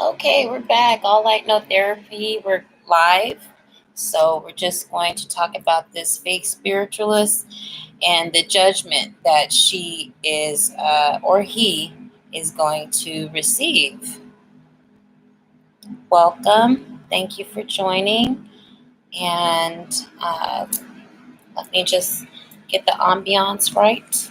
Okay, we're back. All Light No Therapy. We're live. So we're just going to talk about this fake spiritualist and the judgment that she is or he is going to receive. Welcome. Thank you for joining. And let me just get the ambiance right.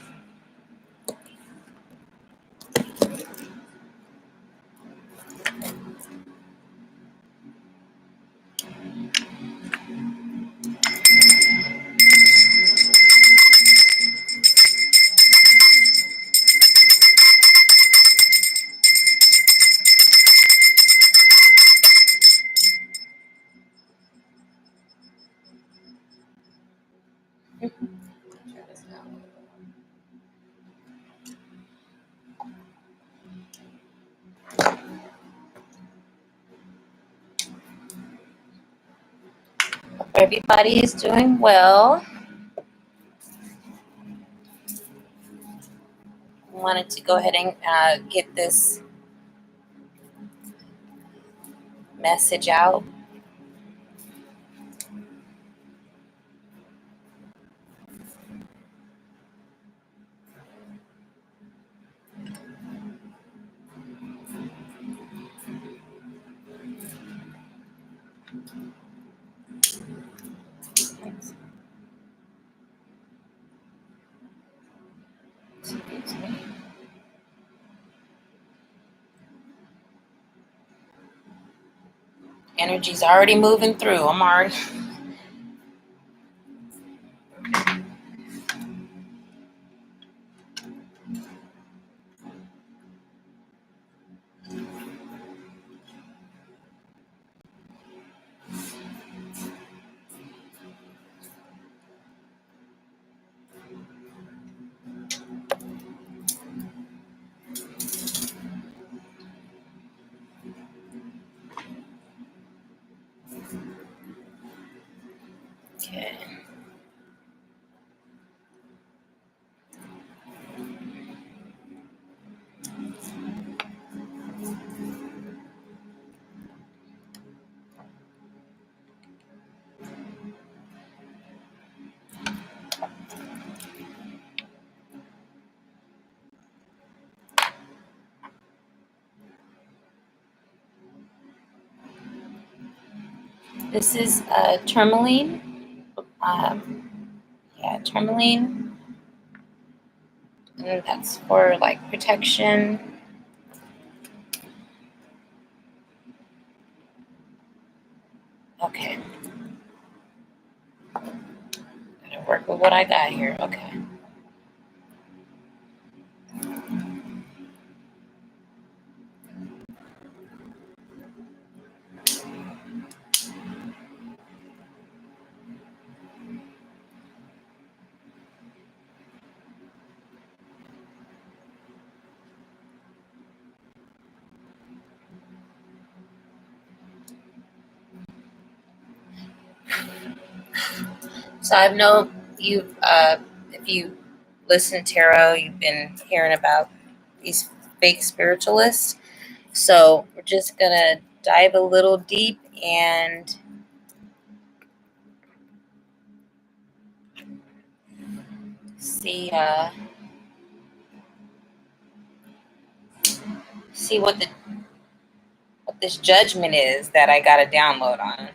Hope everybody is doing well. Wanted to go ahead and get this message out. Energy's already moving through. I'm already. Okay. This is tourmaline. Tourmaline. And that's for like protection. Okay. Gotta work with what I got here. Okay. So I know you've, if you listen to tarot, you've been hearing about these fake spiritualists. So we're just gonna dive a little deep and see what this judgment is that I got to download on.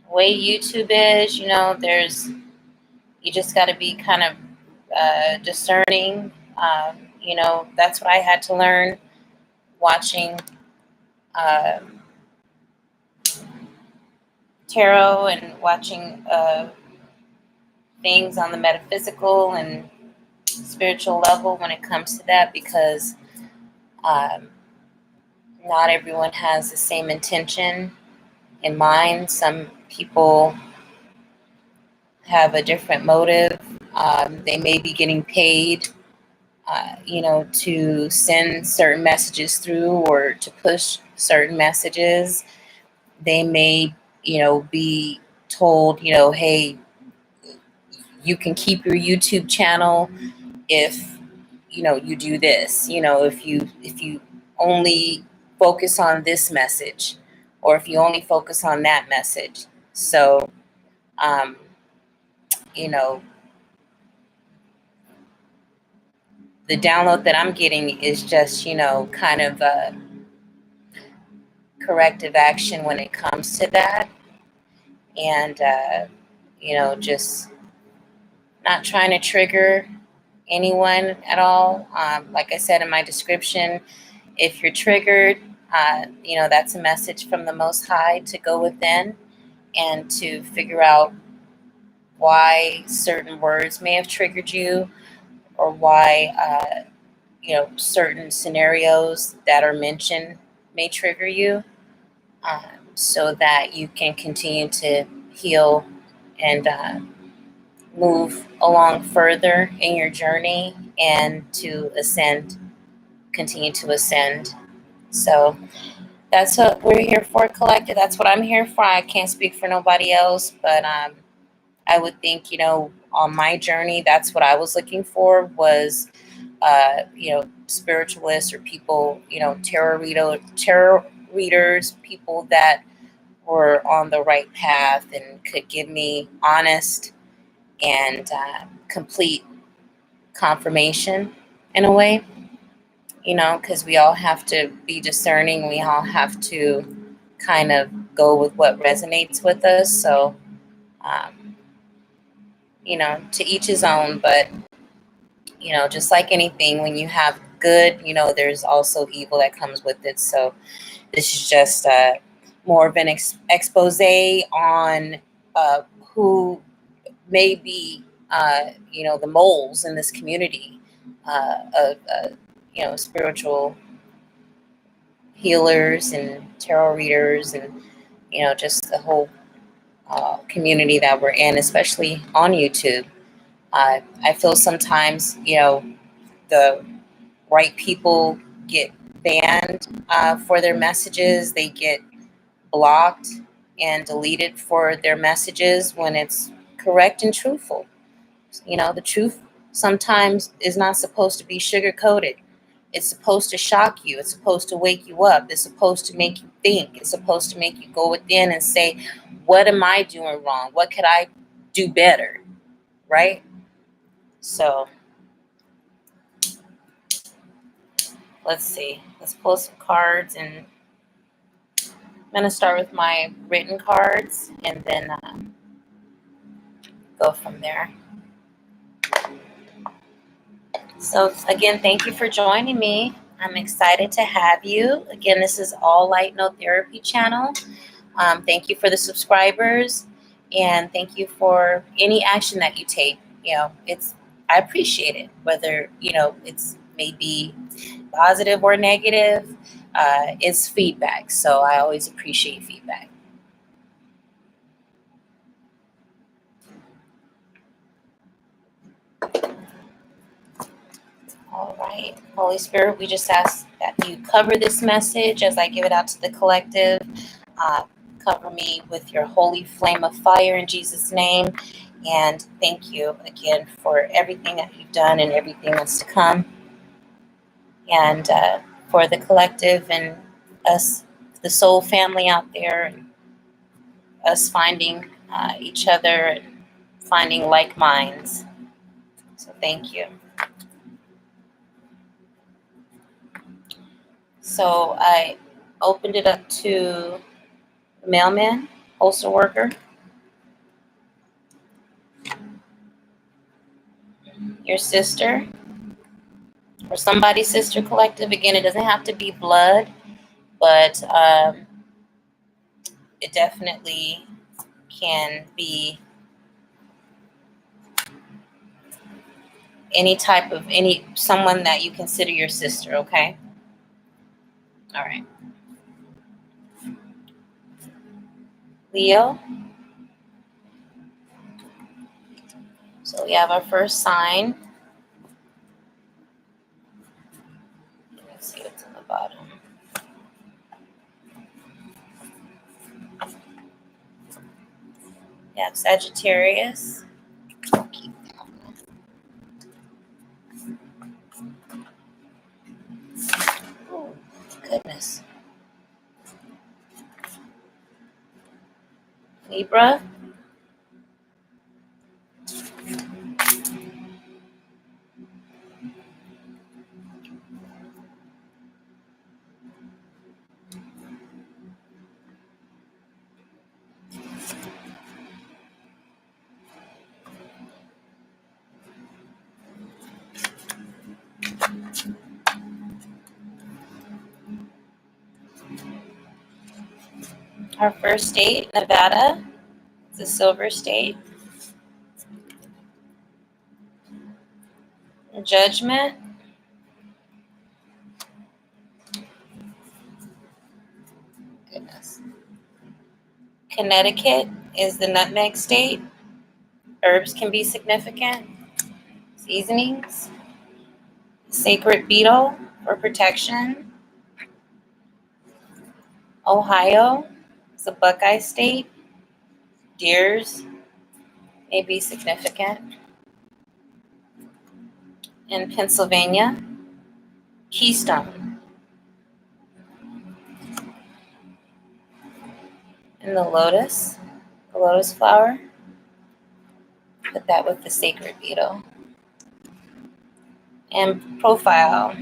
The way YouTube is, you just got to be kind of discerning. That's what I had to learn watching tarot and watching things on the metaphysical and spiritual level when it comes to that, because not everyone has the same intention in mind. Some people have a different motive. They may be getting paid to send certain messages through or to push certain messages. They may, be told, hey, you can keep your YouTube channel if, you do this, if you only focus on this message, or if you only focus on that message. So, um, you know, the download that I'm getting is just, kind of a corrective action when it comes to that. And, just not trying to trigger anyone at all. Like I said in my description, if you're triggered, that's a message from the Most High to go within and to figure out why certain words may have triggered you, or why, certain scenarios that are mentioned may trigger you, um, so that you can continue to heal and move along further in your journey and to ascend, continue to ascend. So that's what we're here for, collective. That's what I'm here for. I can't speak for nobody else, but I would think, on my journey, that's what I was looking for was, spiritualists or people, tarot readers, people that were on the right path and could give me honest and complete confirmation in a way, because we all have to be discerning. We all have to kind of go with what resonates with us. So, um, to each his own. But, just like anything, when you have good, there's also evil that comes with it. So this is just more of an expose on who may be, the moles in this community of, spiritual healers and tarot readers, and, just the whole community that we're in, especially on YouTube. I feel sometimes, the right people get banned for their messages. They get blocked and deleted for their messages when it's correct and truthful. The truth sometimes is not supposed to be sugar coated. It's supposed to shock you. It's supposed to wake you up. It's supposed to make you think. It's supposed to make you go within and say, what am I doing wrong? What could I do better? Right? So let's see. Let's pull some cards, and I'm going to start with my written cards and then go from there. So again, thank you for joining me. I'm excited to have you. Again, this is All Light No Therapy channel. Thank you for the subscribers, and thank you for any action that you take. I appreciate it, whether, it's maybe positive or negative. It's feedback. So I always appreciate feedback. All right. Holy Spirit, we just ask that you cover this message as I give it out to the collective. Cover me with your holy flame of fire in Jesus' name. And thank you again for everything that you've done and everything that's to come. And for the collective and us, the soul family out there, and us finding each other and finding like minds. So thank you. So I opened it up to the mailman, postal worker, your sister, or somebody's sister, collective. Again, it doesn't have to be blood, but it definitely can be someone that you consider your sister, okay? All right. Leo. So we have our first sign. Let's see what's on the bottom. Yeah, Sagittarius. Keep that one. Oh, goodness. Libra. Our first state, Nevada. It's a silver state. Judgment. Goodness. Connecticut is the nutmeg state. Herbs can be significant. Seasonings. Sacred beetle for protection. Ohio is a Buckeye state. Deers may be significant. In Pennsylvania, Keystone. And the lotus flower, put that with the sacred beetle. And profile.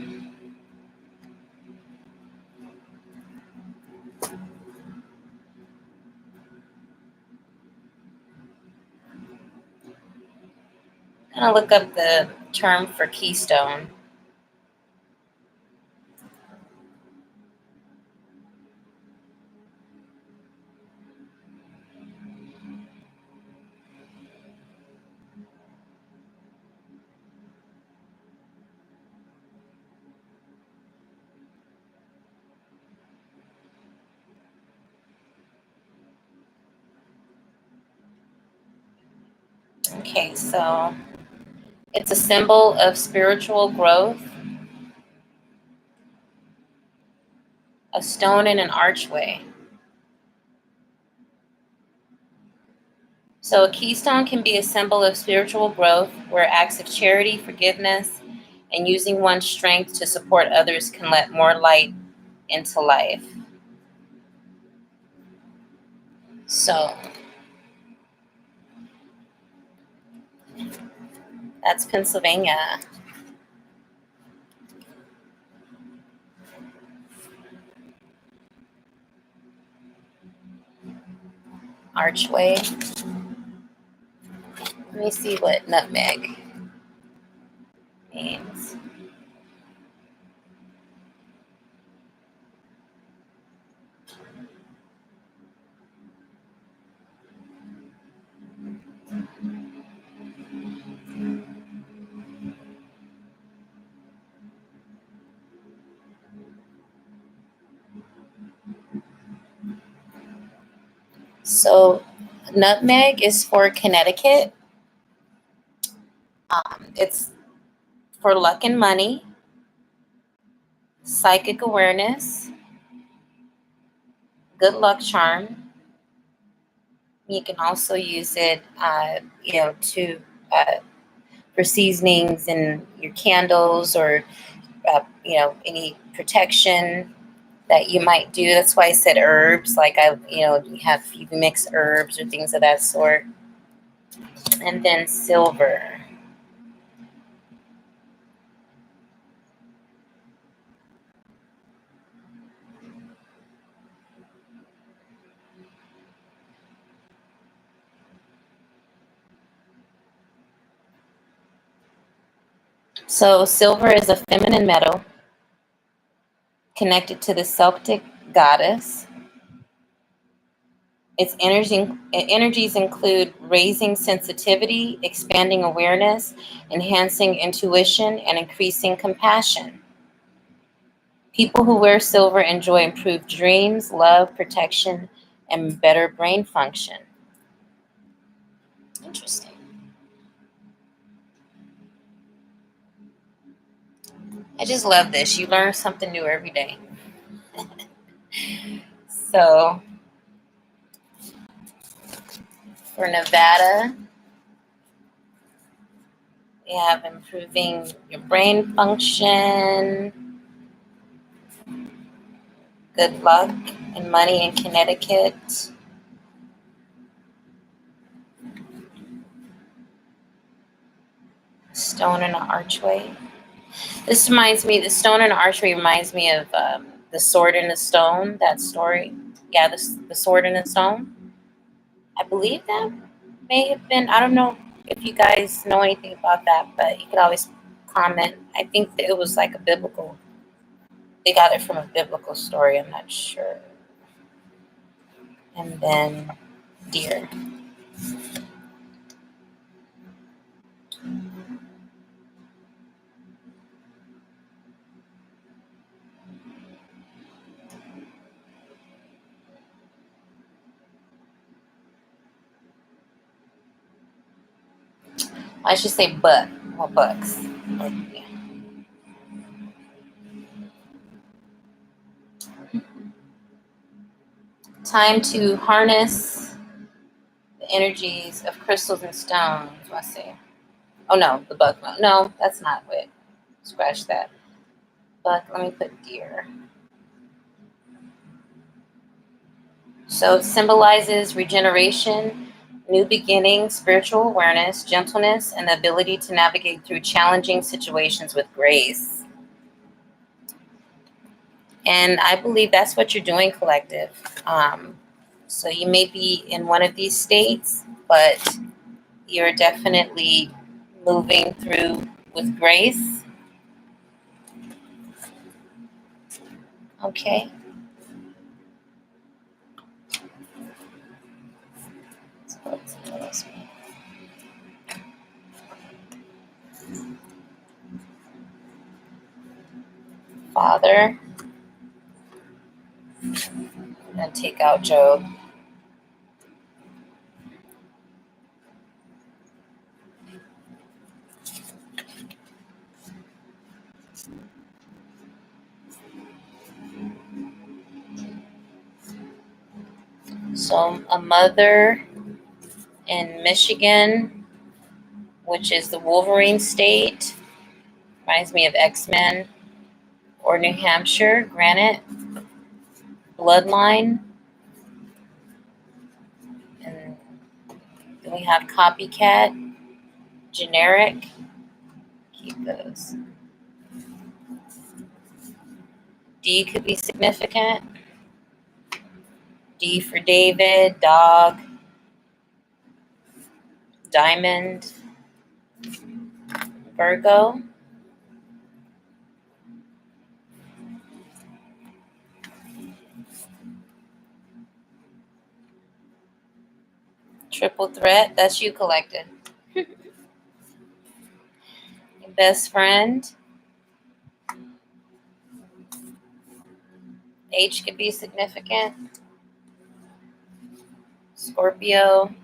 I'm going to look up the term for keystone. Okay, so it's a symbol of spiritual growth, a stone in an archway. So a keystone can be a symbol of spiritual growth where acts of charity, forgiveness, and using one's strength to support others can let more light into life. So that's Pennsylvania. Archway. Let me see what nutmeg means. So nutmeg is for Connecticut. It's for luck and money, psychic awareness, good luck charm. You can also use it, to for seasonings and your candles, or any protection that you might do. That's why I said herbs. Like you mix herbs or things of that sort. And then silver. So silver is a feminine metal connected to the Celtic goddess. Its energies include raising sensitivity, expanding awareness, enhancing intuition, and increasing compassion. People who wear silver enjoy improved dreams, love, protection, and better brain function. Interesting. I just love this. You learn something new every day. So for Nevada, we have improving your brain function, good luck and money in Connecticut. Stone in the archway. This reminds me, the stone in the archway reminds me of the sword in the stone, that story. Yeah, the sword in the stone. I believe that may have been, I don't know if you guys know anything about that, but you could always comment. I think that it was like a biblical, they got it from a biblical story, I'm not sure. And then deer. I should say buck, or bucks. But, yeah. Time to harness the energies of crystals and stones. Let's see. Oh no, the buck. No, that's not it. Scratch that. Buck, let me put deer. So it symbolizes regeneration, new beginnings, spiritual awareness, gentleness, and the ability to navigate through challenging situations with grace. And I believe that's what you're doing, collective. So you may be in one of these states, but you're definitely moving through with grace. Okay. So let's see what else we have. Father. And take out Job. So a mother in Michigan, which is the Wolverine state, reminds me of X-Men, or New Hampshire, granite, bloodline, and then we have copycat, generic, keep those. D could be significant. D for David, dog, diamond, Virgo. Triple threat, that's you, collected. Your best friend. H could be significant. Scorpio,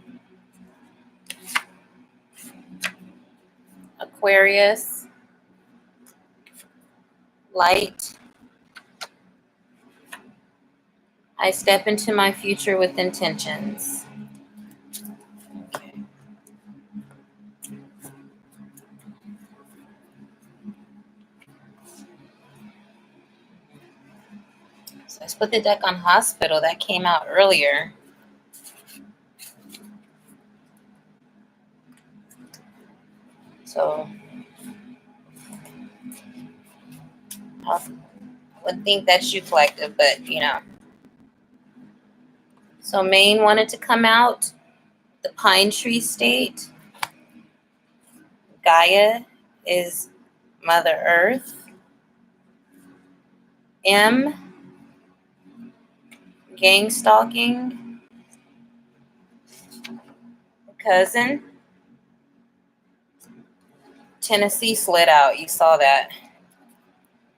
Aquarius, light. I step into my future with intentions. Okay. So let's put the deck on hospital. That came out earlier. So I would think that's you, collective, but you know. So Maine wanted to come out. The Pine Tree State. Gaia is Mother Earth. M, gang stalking. Cousin. Tennessee slid out. You saw that.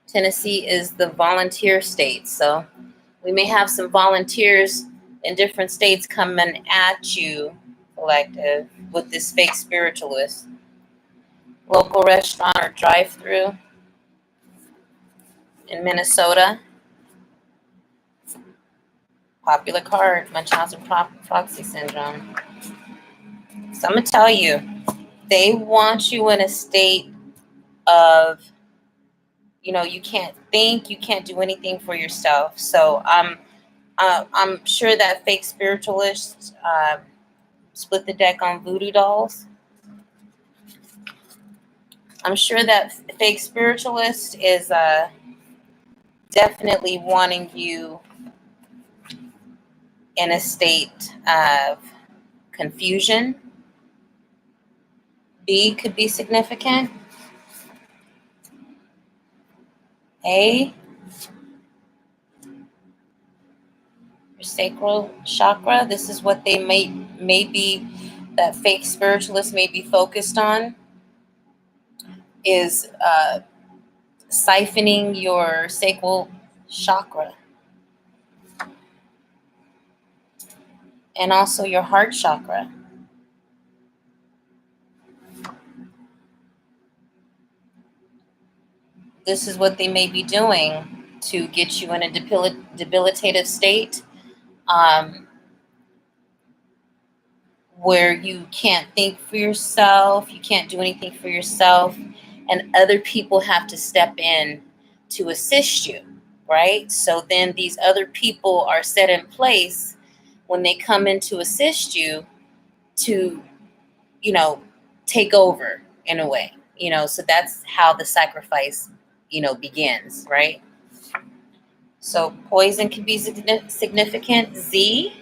Tennessee is the volunteer state. So we may have some volunteers in different states coming at you, collective, with this fake spiritualist. Local restaurant or drive-through. in Minnesota. Popular card, Munchausen proxy syndrome. So I'm going to tell you, they want you in a state of, you can't think, you can't do anything for yourself. So I'm sure that fake spiritualists split the deck on voodoo dolls. I'm sure that fake spiritualist is definitely wanting you in a state of confusion. B could be significant. A, your sacral chakra. This is what they may be, that fake spiritualist may be focused on, is siphoning your sacral chakra and also your heart chakra. This is what they may be doing to get you in a debilitative state, where you can't think for yourself, you can't do anything for yourself, and other people have to step in to assist you, right? So then these other people are set in place when they come in to assist you to, take over in a way, so that's how the sacrifice, begins, right? So poison can be significant. Z,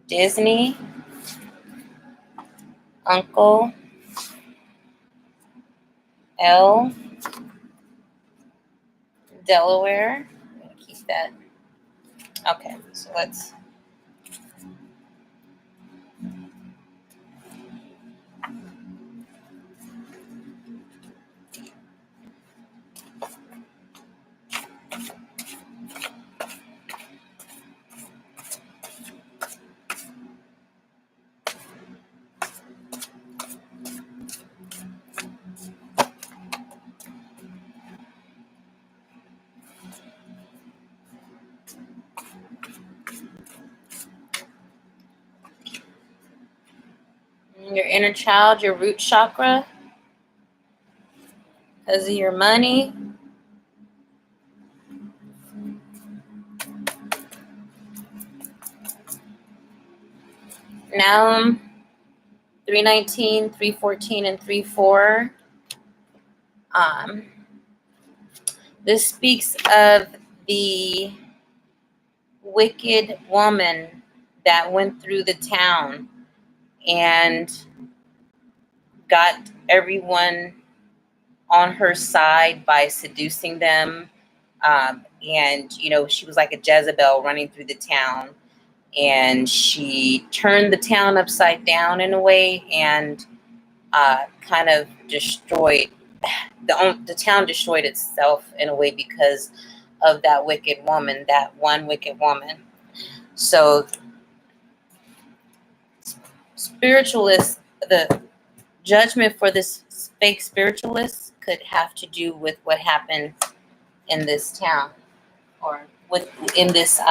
Disney, uncle. L, Delaware. I'm going to keep that. Okay, so let's. Your inner child, your root chakra, because of your money. Now, 319, 314, and 34. This speaks of the wicked woman that went through the town and got everyone on her side by seducing them. And, she was like a Jezebel running through the town. And she turned the town upside down in a way, and kind of destroyed, the town destroyed itself in a way because of that wicked woman, that one wicked woman. So spiritualists, the judgment for this fake spiritualist could have to do with what happened in this town, or in this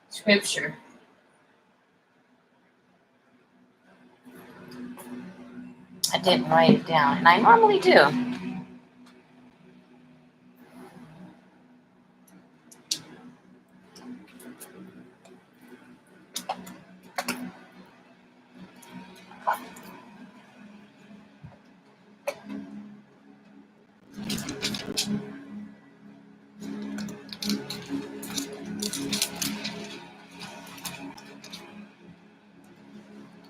scripture. I didn't write it down, and I normally do.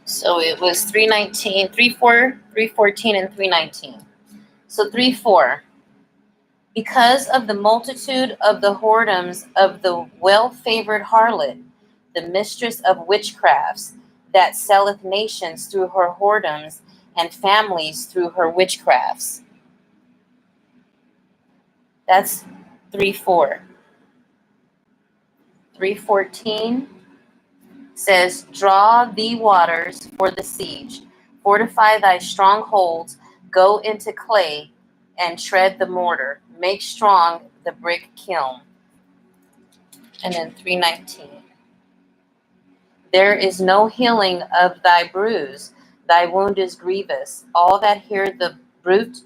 So it was 319, 34, 314, and 319. So 34. Because of the multitude of the whoredoms of the well-favored harlot, the mistress of witchcrafts, that selleth nations through her whoredoms, and families through her witchcrafts. That's 3:4. 3:14 says, draw thee waters for the siege, Fortify thy strongholds, go into clay and tread the mortar. Make strong the brick kiln. And then 319. There is no healing of thy bruise. Thy wound is grievous. All that hear the bruit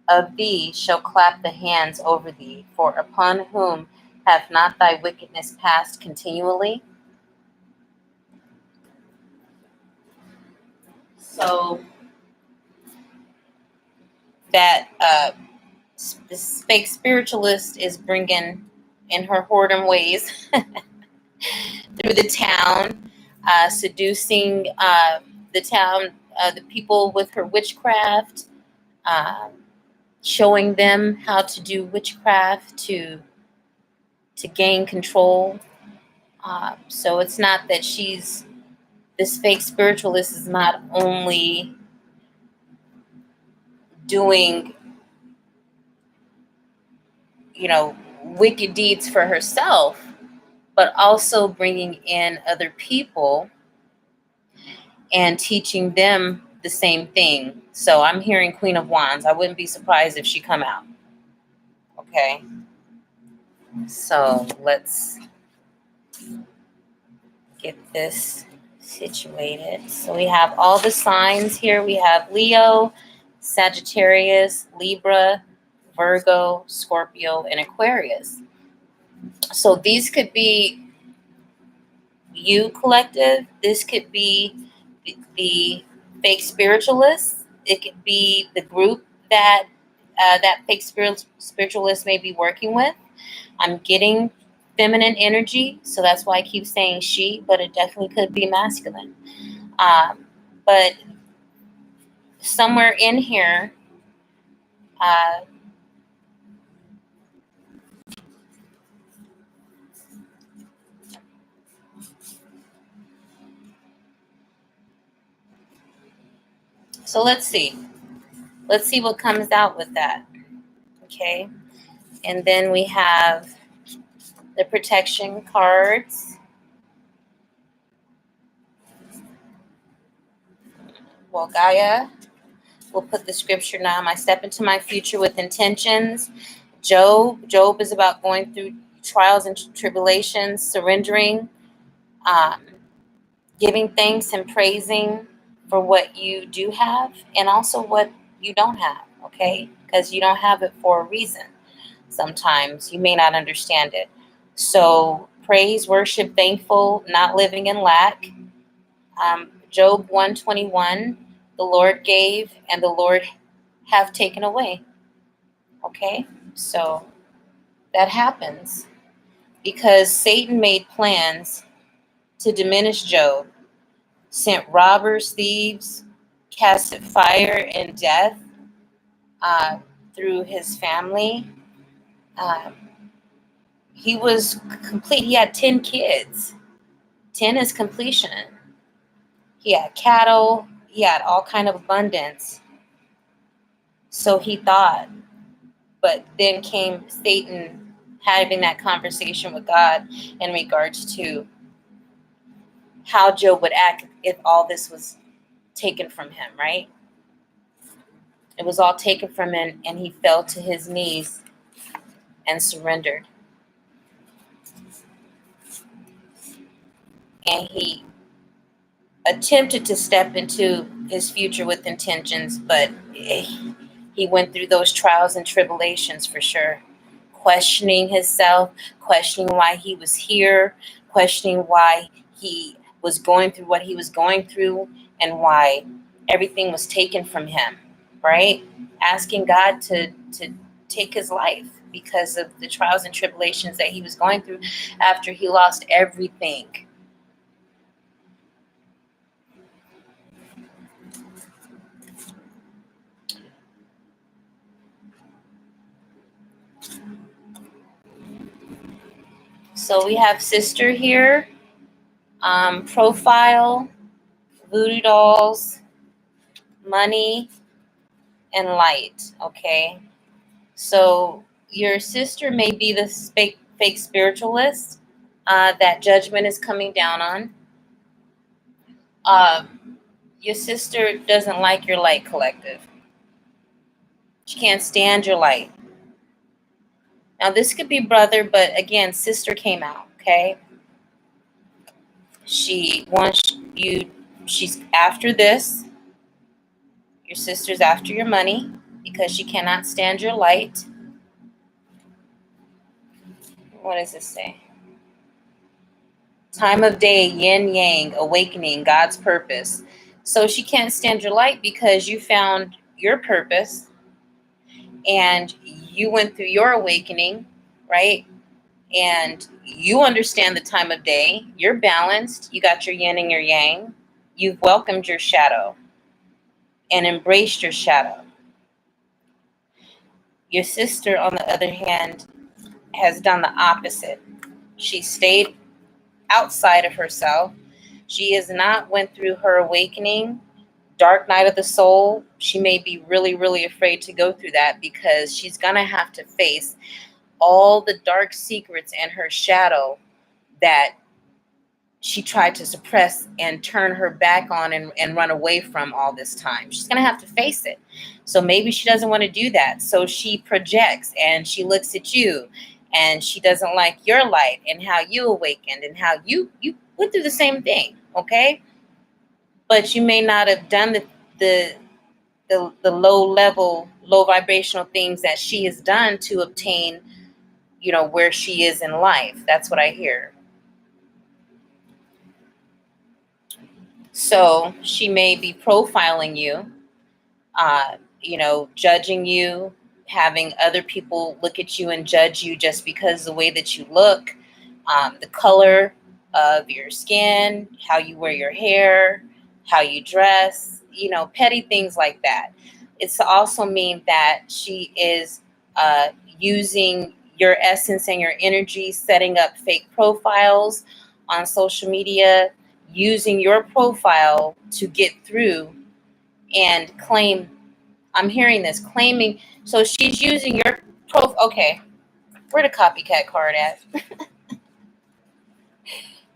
of thee shall clap the hands over thee. For upon whom hath not thy wickedness passed continually? So that this fake spiritualist is bringing in her whoredom ways through the town, seducing the town, the people with her witchcraft, um, showing them how to do witchcraft to gain control. So it's not that this fake spiritualist is not only doing, wicked deeds for herself, but also bringing in other people and teaching them the same thing. So I'm hearing Queen of Wands. I wouldn't be surprised if she come out. Okay. So let's get this situated. So we have all the signs here. We have Leo, Sagittarius, Libra, Virgo, Scorpio, and Aquarius. So these could be you, collective. This could be the fake spiritualists. It could be the group that that fake spiritualist may be working with. I'm getting feminine energy, so that's why I keep saying she, but it definitely could be masculine. But somewhere in here, so let's see. Let's see what comes out with that. Okay. And then we have the protection cards. Well, Gaia, we'll put the scripture now. I step into my future with intentions. Job is about going through trials and tribulations, surrendering, um, giving thanks and praising for what you do have and also what you don't have, okay? Because you don't have it for a reason. Sometimes you may not understand it. So praise, worship, thankful, not living in lack. Job 121, the Lord gave and the Lord have taken away. Okay, so that happens because Satan made plans to diminish Job, sent robbers, thieves, casted fire and death through his family. Um, he was complete. He had 10 kids. 10 is completion. He had cattle. He had all kind of abundance. So he thought. But then came Satan having that conversation with God in regards to how Job would act if all this was taken from him, right? It was all taken from him, and he fell to his knees and surrendered. And he attempted to step into his future with intentions, but he went through those trials and tribulations for sure. Questioning himself, questioning why he was here, questioning why he was going through what he was going through, and why everything was taken from him, right? Asking God to take his life because of the trials and tribulations that he was going through after he lost everything. So we have sister here, profile, voodoo dolls, money, and light. Okay, so your sister may be the fake spiritualist that judgment is coming down on. Your sister doesn't like your light, collective. She can't stand your light. Now, this could be brother, but again, sister came out, okay? She wants you, she's after this. Your sister's after your money because she cannot stand your light. What does this say? Time of day, yin yang, awakening, God's purpose. So she can't stand your light because you found your purpose and you went through your awakening, right? And you understand the time of day. You're balanced. You got your yin and your yang. You've welcomed your shadow and embraced your shadow. Your sister, on the other hand, has done the opposite. She stayed outside of herself. She has not went through her awakening, dark night of the soul. She may be really, really afraid to go through that because she's going to have to face all the dark secrets in her shadow that she tried to suppress and turn her back on and run away from all this time. She's going to have to face it. So maybe she doesn't want to do that. So she projects and she looks at you and she doesn't like your light and how you awakened and how you went through the same thing. Okay. But you may not have done the low level, low vibrational things that she has done to obtain, where she is in life. That's what I hear. So she may be profiling you, judging you, having other people look at you and judge you just because the way that you look, the color of your skin, how you wear your hair, how you dress, petty things like that. It's to also mean that she is using your essence and your energy, setting up fake profiles on social media, using your profile to get through and claim. I'm hearing this claiming. So she's using your profile. Okay, where the copycat card at?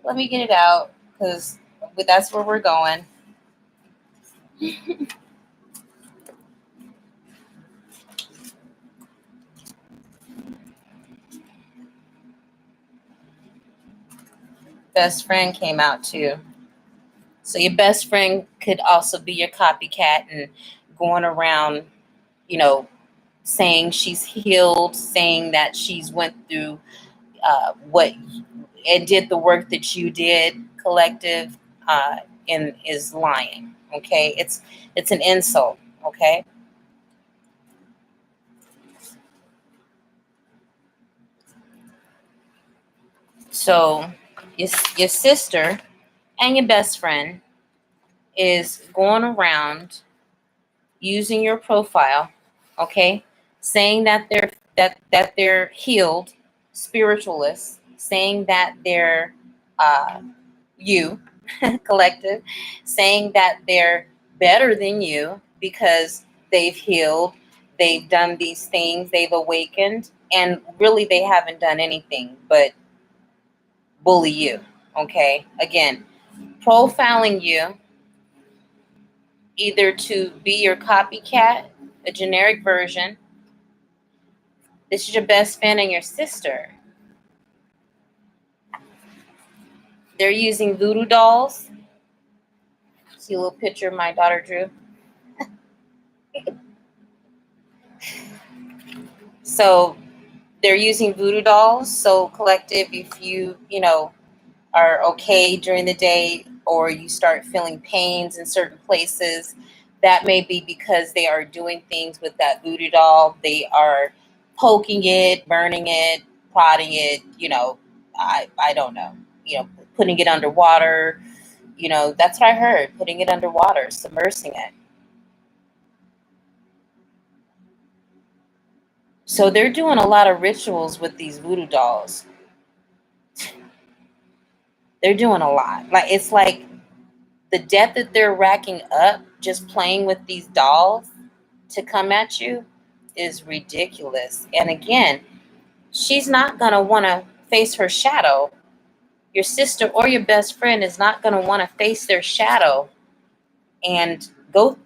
Let me get it out because that's where we're going. Best friend came out too. So your best friend could also be your copycat and going around, saying she's healed, saying that she's went through what and did the work that you did, collective, and is lying. Okay, it's an insult. Okay, so your sister and your best friend is going around using your profile, okay, saying that they're healed spiritualists, saying that they're you collective, saying that they're better than you because they've healed, they've done these things, they've awakened, and really they haven't done anything but bully you. Okay, again, profiling you either to be your copycat, a generic version. This is your best friend and your sister. They're using voodoo dolls. See a little picture of my daughter Drew. So they're using voodoo dolls. So collective, if you are okay during the day or you start feeling pains in certain places, that may be because they are doing things with that voodoo doll. They are poking it, burning it, prodding it, I don't know, putting it underwater. That's what I heard, putting it underwater, submersing it. So they're doing a lot of rituals with these voodoo dolls. They're doing a lot. Like, it's like the debt that they're racking up just playing with these dolls to come at you is ridiculous. And again, she's not going to want to face her shadow. Your sister or your best friend is not going to want to face their shadow and go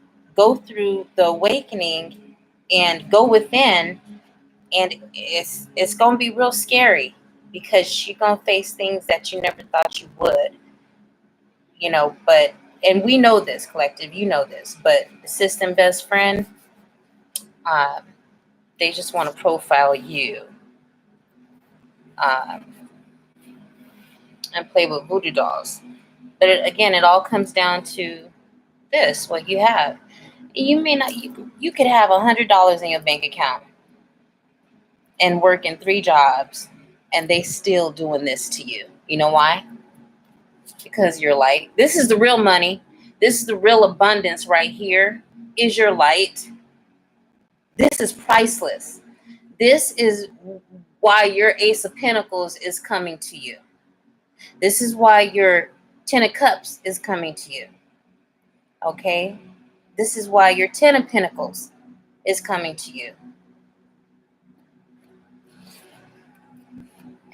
through the awakening and go within, and it's gonna be real scary because you're gonna face things that you never thought you would, but and we know this collective, this, but the system best friend, um, they just want to profile you, um, and play with voodoo dolls. But again, it all comes down to this: what you have. You may not. You could have $100 in your bank account and working 3 jobs, and they still doing this to you. You know why? Because you're light. This is the real money. This is the real abundance right here. Is your light. This is priceless. This is why your Ace of Pentacles is coming to you. This is why your Ten of Cups is coming to you. Okay? This is why your Ten of Pentacles is coming to you.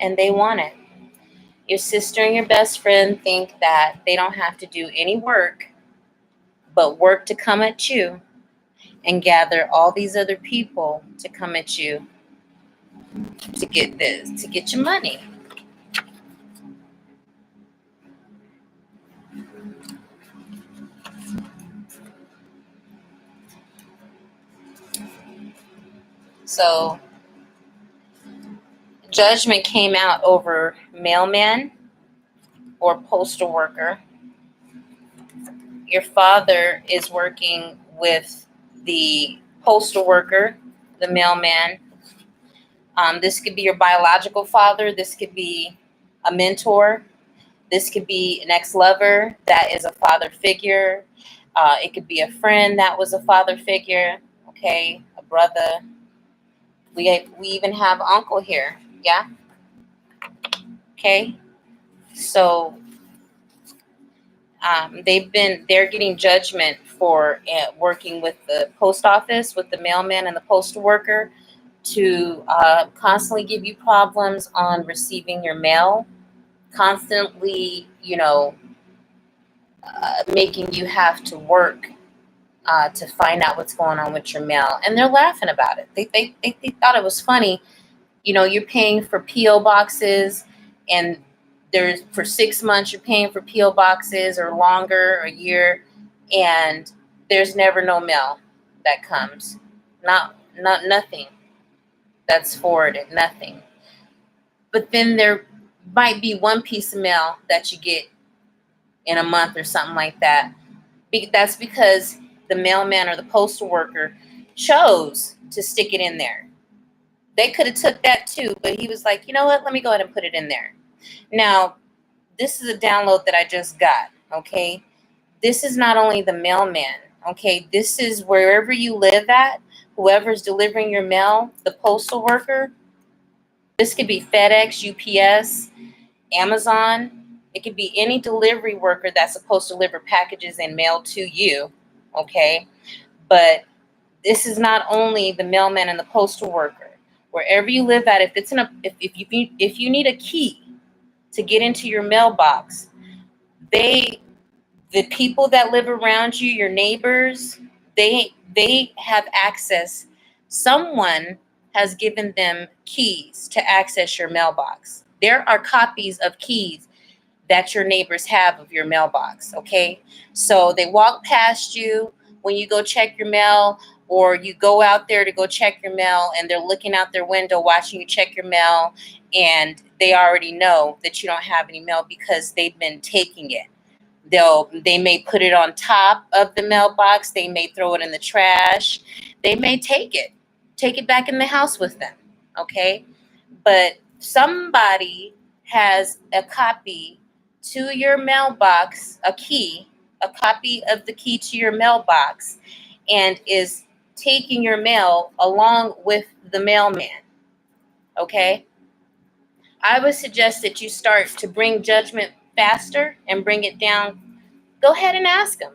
And they want it. Your sister and your best friend think that they don't have to do any work but work to come at you and gather all these other people to come at you to get this, to get your money. So, judgment came out over mailman or postal worker. Your father is working with the postal worker, the mailman. This could be your biological father. This could be a mentor. This could be an ex-lover that is a father figure. It could be a friend that was a father figure. Okay, a brother. We even have uncle here. Yeah. Okay. So they're getting judgment for working with the post office, with the mailman and the postal worker, to constantly give you problems on receiving your mail, constantly, making you have to work to find out what's going on with your mail. And they're laughing about it. They thought it was funny. You're paying for P.O. boxes, and there's for 6 months you're paying for P.O. boxes, or longer, or a year, and there's never no mail that comes. Nothing that's forwarded, nothing. But then there might be one piece of mail that you get in a month or something like that. That's because the mailman or the postal worker chose to stick it in there. They could have took that too, but he was like, you know what? Let me go ahead and put it in there. Now, this is a download that I just got, okay? This is not only the mailman, okay? This is wherever you live at, whoever's delivering your mail, the postal worker. This could be FedEx, UPS, Amazon. It could be any delivery worker that's supposed to deliver packages and mail to you, okay? But this is not only the mailman and the postal worker. Wherever you live at, if you need a key to get into your mailbox, the people that live around you, your neighbors, they have access. Someone has given them keys to access your mailbox. There are copies of keys that your neighbors have of your mailbox, okay? So they walk past you when you go check your mail, or you go out there to go check your mail, and they're looking out their window watching you check your mail, and they already know that you don't have any mail because they've been taking it. They may put it on top of the mailbox. They may throw it in the trash. They may take it back in the house with them, okay? But somebody has a copy to your mailbox, a copy of the key to your mailbox, and is taking your mail along with the mailman, okay? I would suggest that you start to bring judgment faster and bring it down. Go ahead and ask him.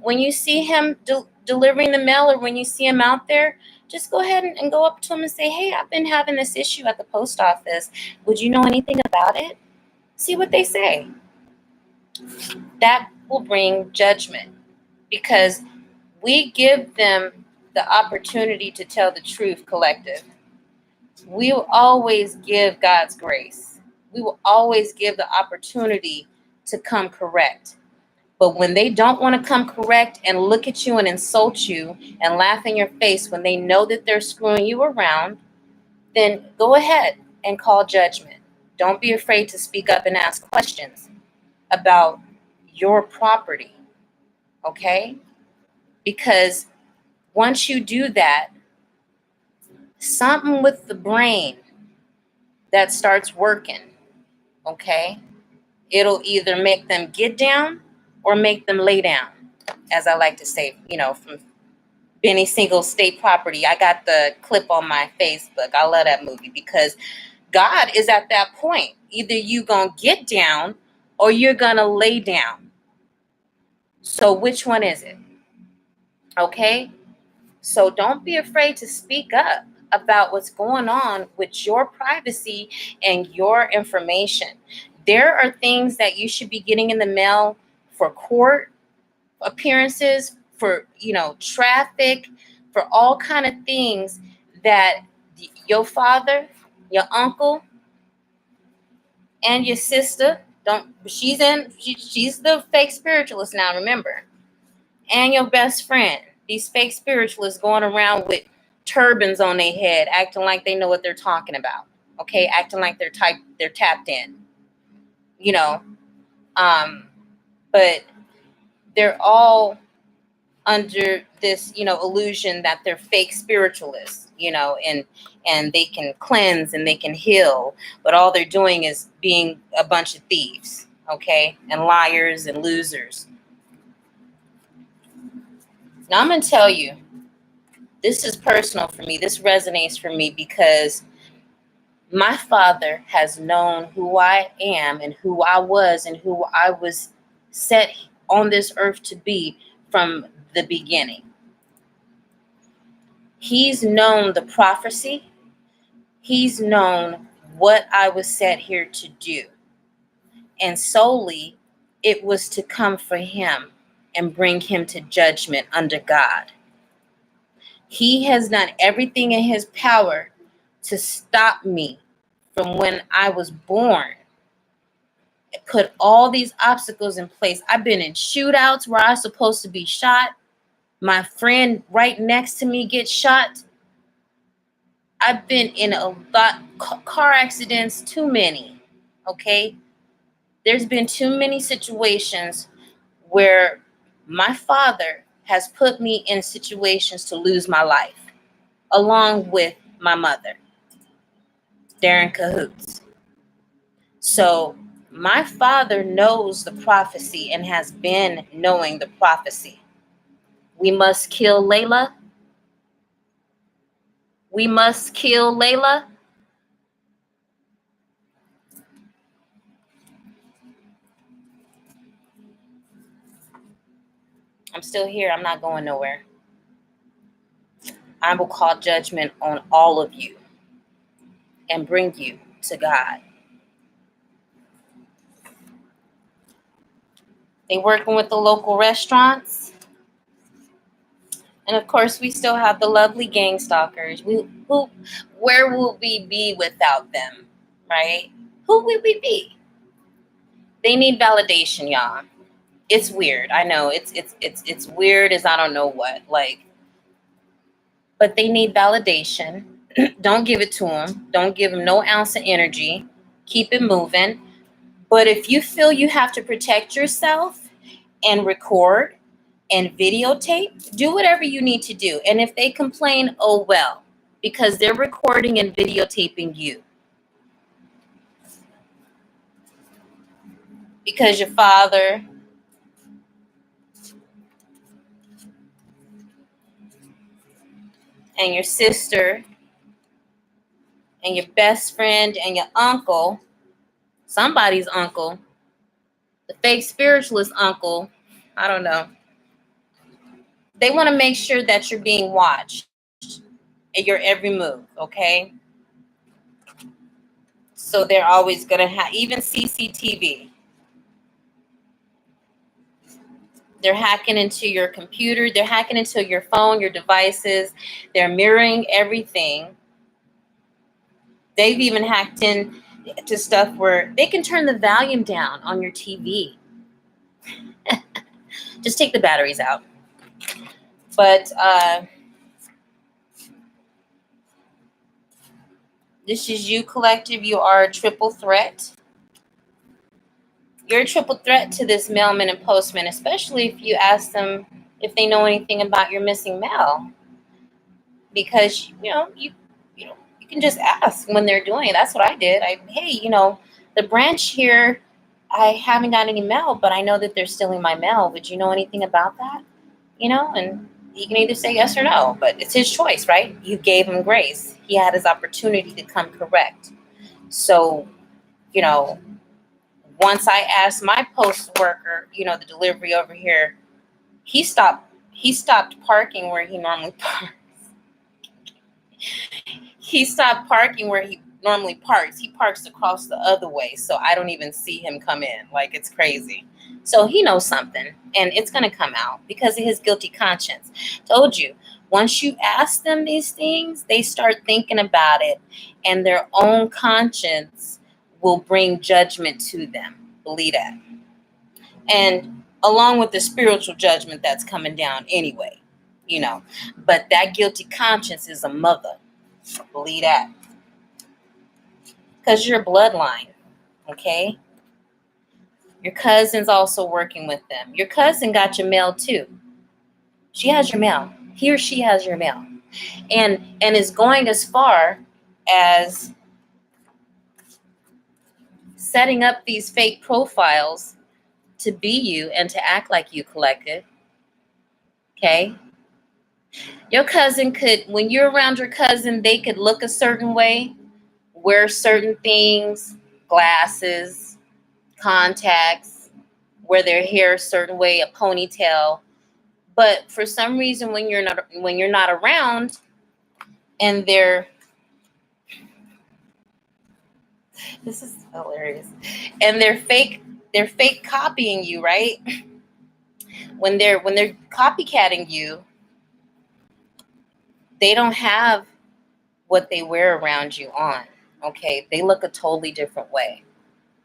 When you see him delivering the mail, or when you see him out there, just go ahead and go up to him and say, hey, I've been having this issue at the post office. Would you know anything about it? See what they say. That will bring judgment. because we give them the opportunity to tell the truth, collective. We will always give God's grace. We will always give the opportunity to come correct. But when they don't want to come correct and look at you and insult you and laugh in your face when they know that they're screwing you around, then go ahead and call judgment. Don't be afraid to speak up and ask questions about your property, okay? Because once you do that, something with the brain that starts working, okay? It'll either make them get down or make them lay down, as I like to say, from Benny Singel's State Property. I got the clip on my Facebook. I love that movie because God is at that point. Either you gonna get down or you're gonna lay down. So which one is it? Okay? So don't be afraid to speak up about what's going on with your privacy and your information. There are things that you should be getting in the mail for court appearances, for traffic, for all kind of things that your father, your uncle, and your sister she's the fake spiritualist now, remember, and your best friend. These fake spiritualists going around with turbans on their head, acting like they know what they're talking about. Okay, acting like they're tapped in. But they're all under this, illusion that they're fake spiritualists, and they can cleanse and they can heal, but all they're doing is being a bunch of thieves, okay, and liars and losers. Now I'm going to tell you, this is personal for me. This resonates for me because my father has known who I am and who I was and who I was set on this earth to be from the beginning. He's known the prophecy. He's known what I was set here to do. And solely it was to come for him and bring him to judgment under God. He has done everything in his power to stop me from when I was born. It put all these obstacles in place. I've been in shootouts where I was supposed to be shot. My friend right next to me gets shot. I've been in a lot car accidents, too many, okay? There's been too many situations where my father has put me in situations to lose my life, along with my mother. They're in cahoots. So my father knows the prophecy and has been knowing the prophecy. We must kill Layla. We must kill Layla. I'm still here. I'm not going nowhere. I will call judgment on all of you and bring you to God. They working with the local restaurants. And of course, we still have the lovely gang stalkers. Where will we be without them, right? Who would we be? They need validation, y'all. It's weird. I know it's weird as I don't know what. But they need validation. Don't give it to them. Don't give them no ounce of energy. Keep it moving. But if you feel you have to protect yourself and record and videotape, do whatever you need to do. And if they complain, oh well, because they're recording and videotaping you. Because your father and your sister and your best friend and your uncle, somebody's uncle, the fake spiritualist uncle, I don't know. They want to make sure that you're being watched at your every move, okay? So they're always going to have, even CCTV. They're hacking into your computer. They're hacking into your phone, your devices. They're mirroring everything. They've even hacked in to stuff where they can turn the volume down on your TV. Just take the batteries out. But this is you, collective. You are a triple threat. You're a triple threat to this mailman and postman, especially if you ask them if they know anything about your missing mail. Because you can just ask when they're doing it. That's what I did. Hey, the branch here, I haven't got any mail, but I know that they're stealing my mail. Would you know anything about that? And he can either say yes or no, but it's his choice, right? You gave him grace. He had his opportunity to come correct. So, once I asked my post worker, the delivery over here, he stopped parking where he normally parks. He stopped parking where he normally parks. He parks across the other way, so I don't even see him come in. Like, it's crazy. So he knows something, and it's going to come out because of his guilty conscience. Told you, once you ask them these things, they start thinking about it, and their own conscience will bring judgment to them. Believe that. And along with the spiritual judgment that's coming down anyway, But that guilty conscience is a mother. Believe that. Because you're a bloodline, okay? Your cousin's also working with them. Your cousin got your mail too. She has your mail. He or she has your mail. And is going as far as setting up these fake profiles to be you and to act like you, collective. Okay? Your cousin could, when you're around your cousin, they could look a certain way, wear certain things, glasses, contacts, wear their hair a certain way, a ponytail. But for some reason, when you're not around, and this is hilarious, and they're fake copying you, right? When they're copycatting you, they don't have what they wear around you on. Okay, they look a totally different way.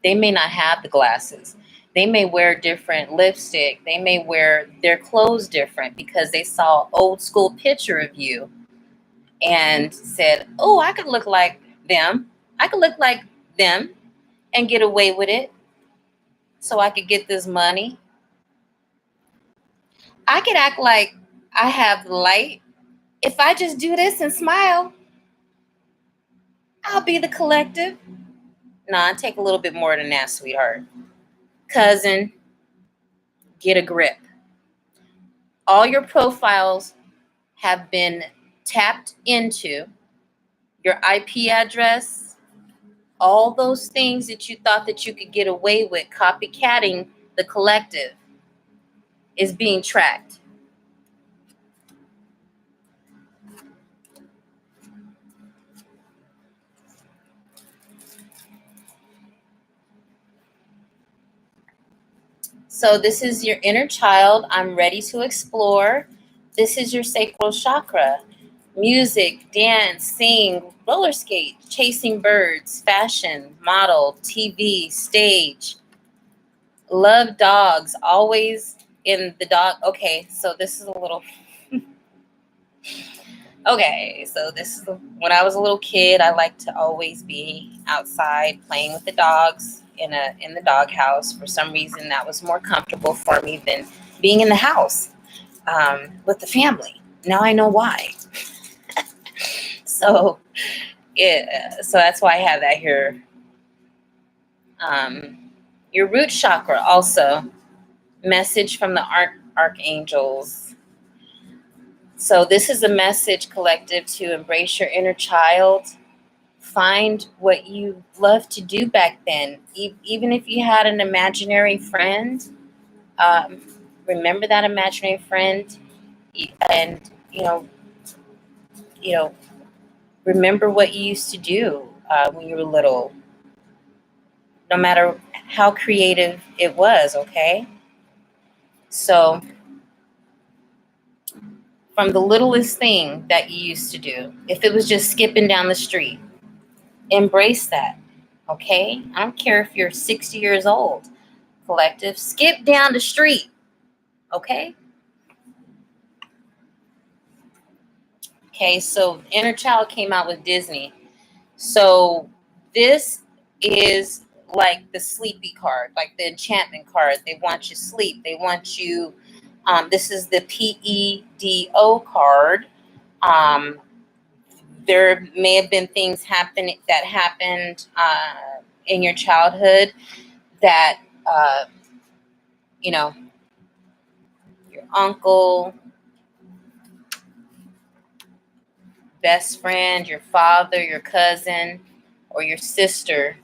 They may not have the glasses. They may wear different lipstick. They may wear their clothes different because they saw an old school picture of you and said, oh, I could look like them. I could look like them and get away with it so I could get this money. I could act like I have light. If I just do this and smile, I'll be the collective. Nah, take a little bit more than that, sweetheart. Cousin, get a grip. All your profiles have been tapped into. Your IP address, all those things that you thought that you could get away with copycatting the collective is being tracked. So this is your inner child. I'm ready to explore. This is your sacral chakra. Music, dance, sing, roller skate, chasing birds, fashion, model, TV, stage. Love dogs, always in the dog. Okay, so this is a little... Okay, so this is when I was a little kid, I liked to always be outside playing with the dogs in the doghouse. For some reason, that was more comfortable for me than being in the house with the family. Now I know why. So that's why I have that here. Your root chakra also, message from the archangels. So this is a message, collective, to embrace your inner child. Find what you loved to do back then. Even if you had an imaginary friend, remember that imaginary friend, and remember what you used to do when you were little. No matter how creative it was, okay? So from the littlest thing that you used to do, if it was just skipping down the street, embrace that. Okay? I don't care if you're 60 years old, collective. Skip down the street. Okay? Okay, so Inner Child came out with Disney. So this is like the sleepy card, like the enchantment card. They want you sleep. They want you. This is the PEDO card. Um, there may have been things that happened in your childhood that you know, your uncle, best friend, your father, your cousin, or your sister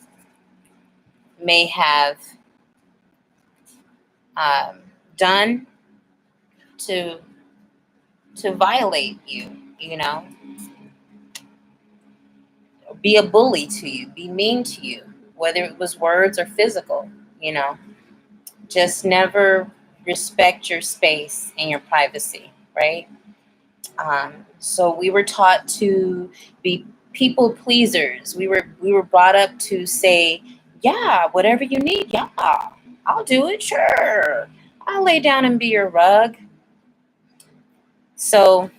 may have done to violate you, you know, be a bully to you, be mean to you, whether it was words or physical, you know. Just never respect your space and your privacy, right? So we were taught to be people pleasers. We were brought up to say, yeah, whatever you need, yeah, I'll do it, sure. I'll lay down and be your rug. So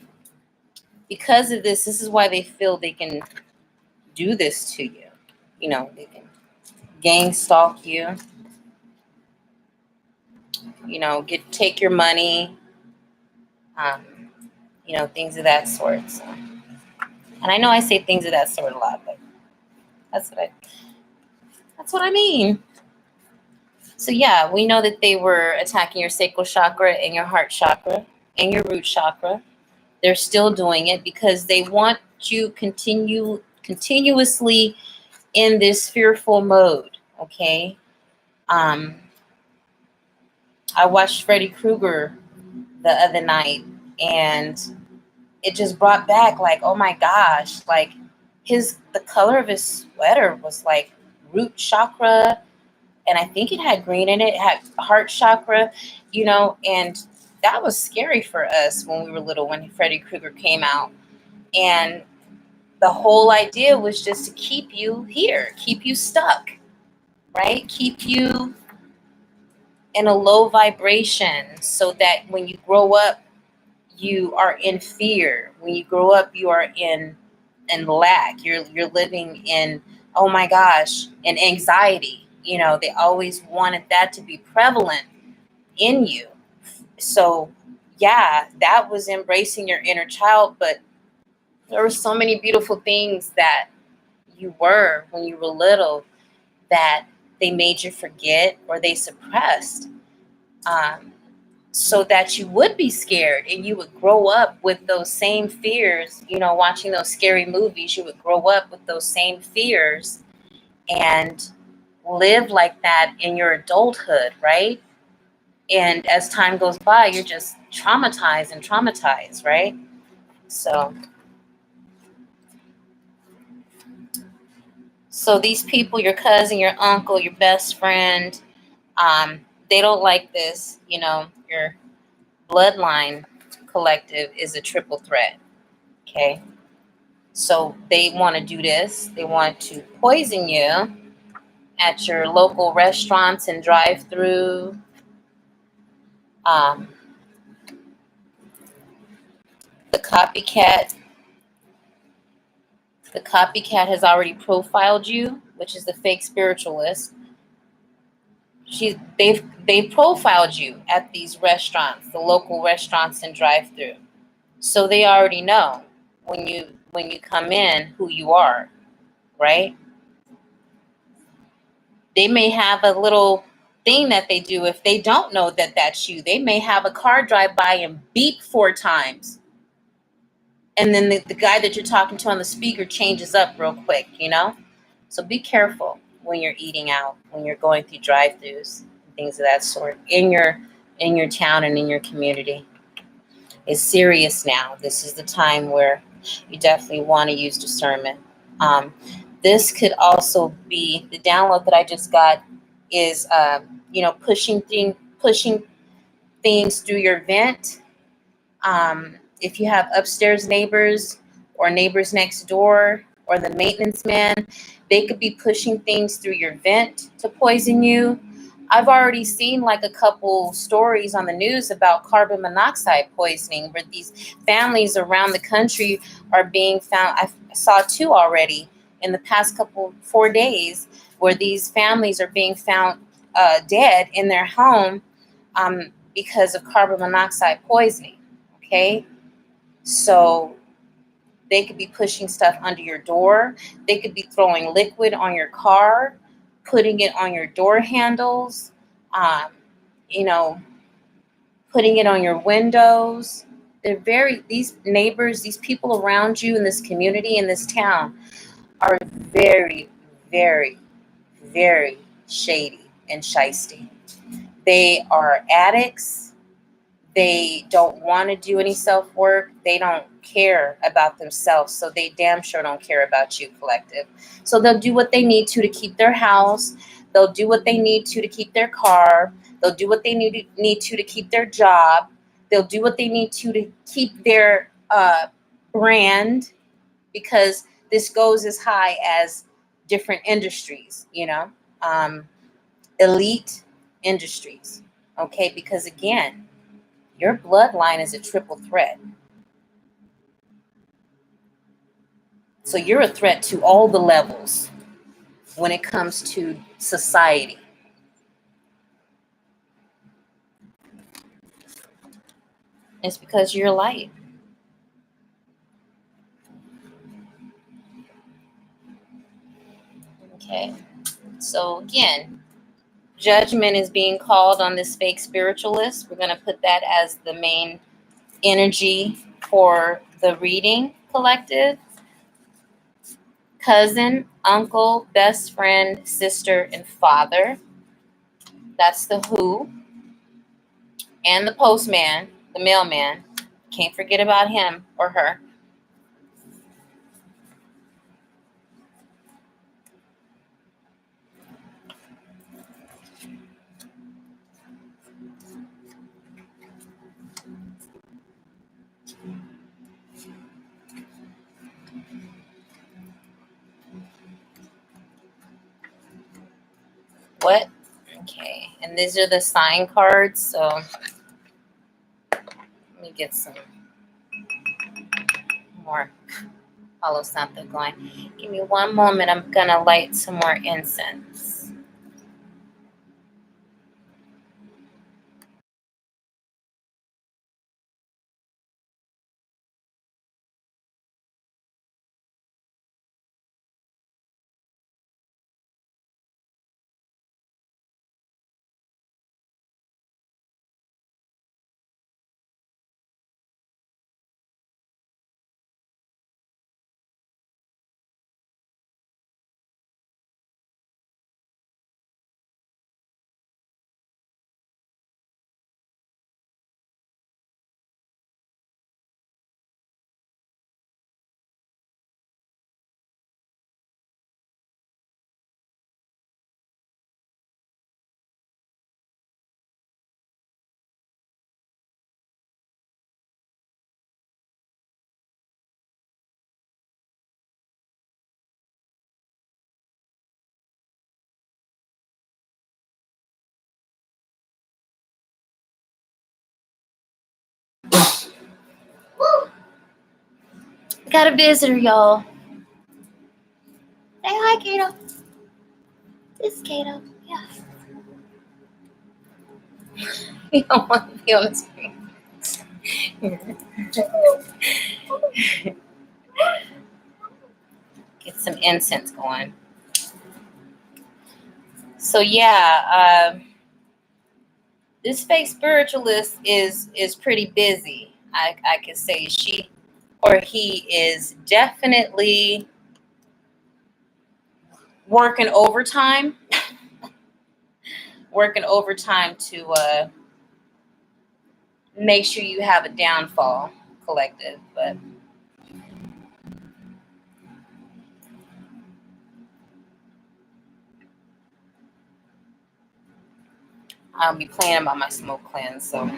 because of this is why they feel they can do this to you. You know, they can gang stalk you, you know, take your money, um, you know, things of that sort. So, and I know I say things of that sort a lot, but that's what I mean. So yeah, we know that they were attacking your sacral chakra and your heart chakra and your root chakra. They're still doing it because they want you continuously in this fearful mode. Okay. I watched Freddy Krueger the other night, and it just brought back, like, oh my gosh, like the color of his sweater was like root chakra, and I think it had green in it. It had heart chakra, you know, and that was scary for us when we were little, when Freddy Krueger came out. And the whole idea was just to keep you here, keep you stuck, right? Keep you in a low vibration so that when you grow up, you are in fear. When you grow up, you are in lack. You're living in, oh my gosh, in anxiety. You know, they always wanted that to be prevalent in you. So yeah, that was embracing your inner child, but there were so many beautiful things that you were when you were little that they made you forget or they suppressed. So that you would be scared and you would grow up with those same fears, you know, watching those scary movies, you would grow up with those same fears and live like that in your adulthood, right? And as time goes by, you're just traumatized, right? So these people, your cousin, your uncle, your best friend, they don't like this. You know, your bloodline collective is a triple threat. Okay. So they want to do this. They want to poison you at your local restaurants and drive-through. Um, the copycat, the copycat has already profiled you, which is the fake spiritualist. They've profiled you at these restaurants, the local restaurants and drive-through. So they already know when you come in who you are, right? They may have a little thing that they do if they don't know that that's you. They may have a car drive by and beep 4 times. And then the guy that you're talking to on the speaker changes up real quick, you know? So be careful when you're eating out, when you're going through drive-throughs, things of that sort, in your town and in your community. It's serious now. This is the time where you definitely want to use discernment. This could also be the download that I just got is, pushing things through your vent. If you have upstairs neighbors or neighbors next door or the maintenance man, they could be pushing things through your vent to poison you. I've already seen like a couple stories on the news about carbon monoxide poisoning where these families around the country are being found. I saw two already in the past 4 days where these families are being found dead in their home because of carbon monoxide poisoning. Okay, so they could be pushing stuff under your door. They could be throwing liquid on your car, putting it on your door handles, um, you know, putting it on your windows. These neighbors, these people around you in this community, in this town, are very, very, very shady and shisty. They are addicts. They don't want to do any self-work. They don't care about themselves. So they damn sure don't care about you, collective. So they'll do what they need to keep their house. They'll do what they need to keep their car. They'll do what they need to keep their job. They'll do what they need to keep their brand, because this goes as high as different industries, elite industries. Okay, because again, your bloodline is a triple threat. So you're a threat to all the levels when it comes to society. It's because you're light. Okay. So again, judgment is being called on this fake spiritualist. We're going to put that as the main energy for the reading, collective. Cousin, uncle, best friend, sister, and father. That's the who. And the postman, the mailman. Can't forget about him or her. What? Okay, and these are the sign cards. So let me get some more Palo Santo going. Give me one moment. I'm gonna light some more incense. Got a visitor, y'all. Say hi, Kato. This is Kato. Yeah. You don't want to be on the screen. Get some incense going. So yeah, this fake spiritualist is pretty busy. I could say she or he is definitely working overtime, to make sure you have a downfall, collective. But I'll be playing about my smoke cleanse. So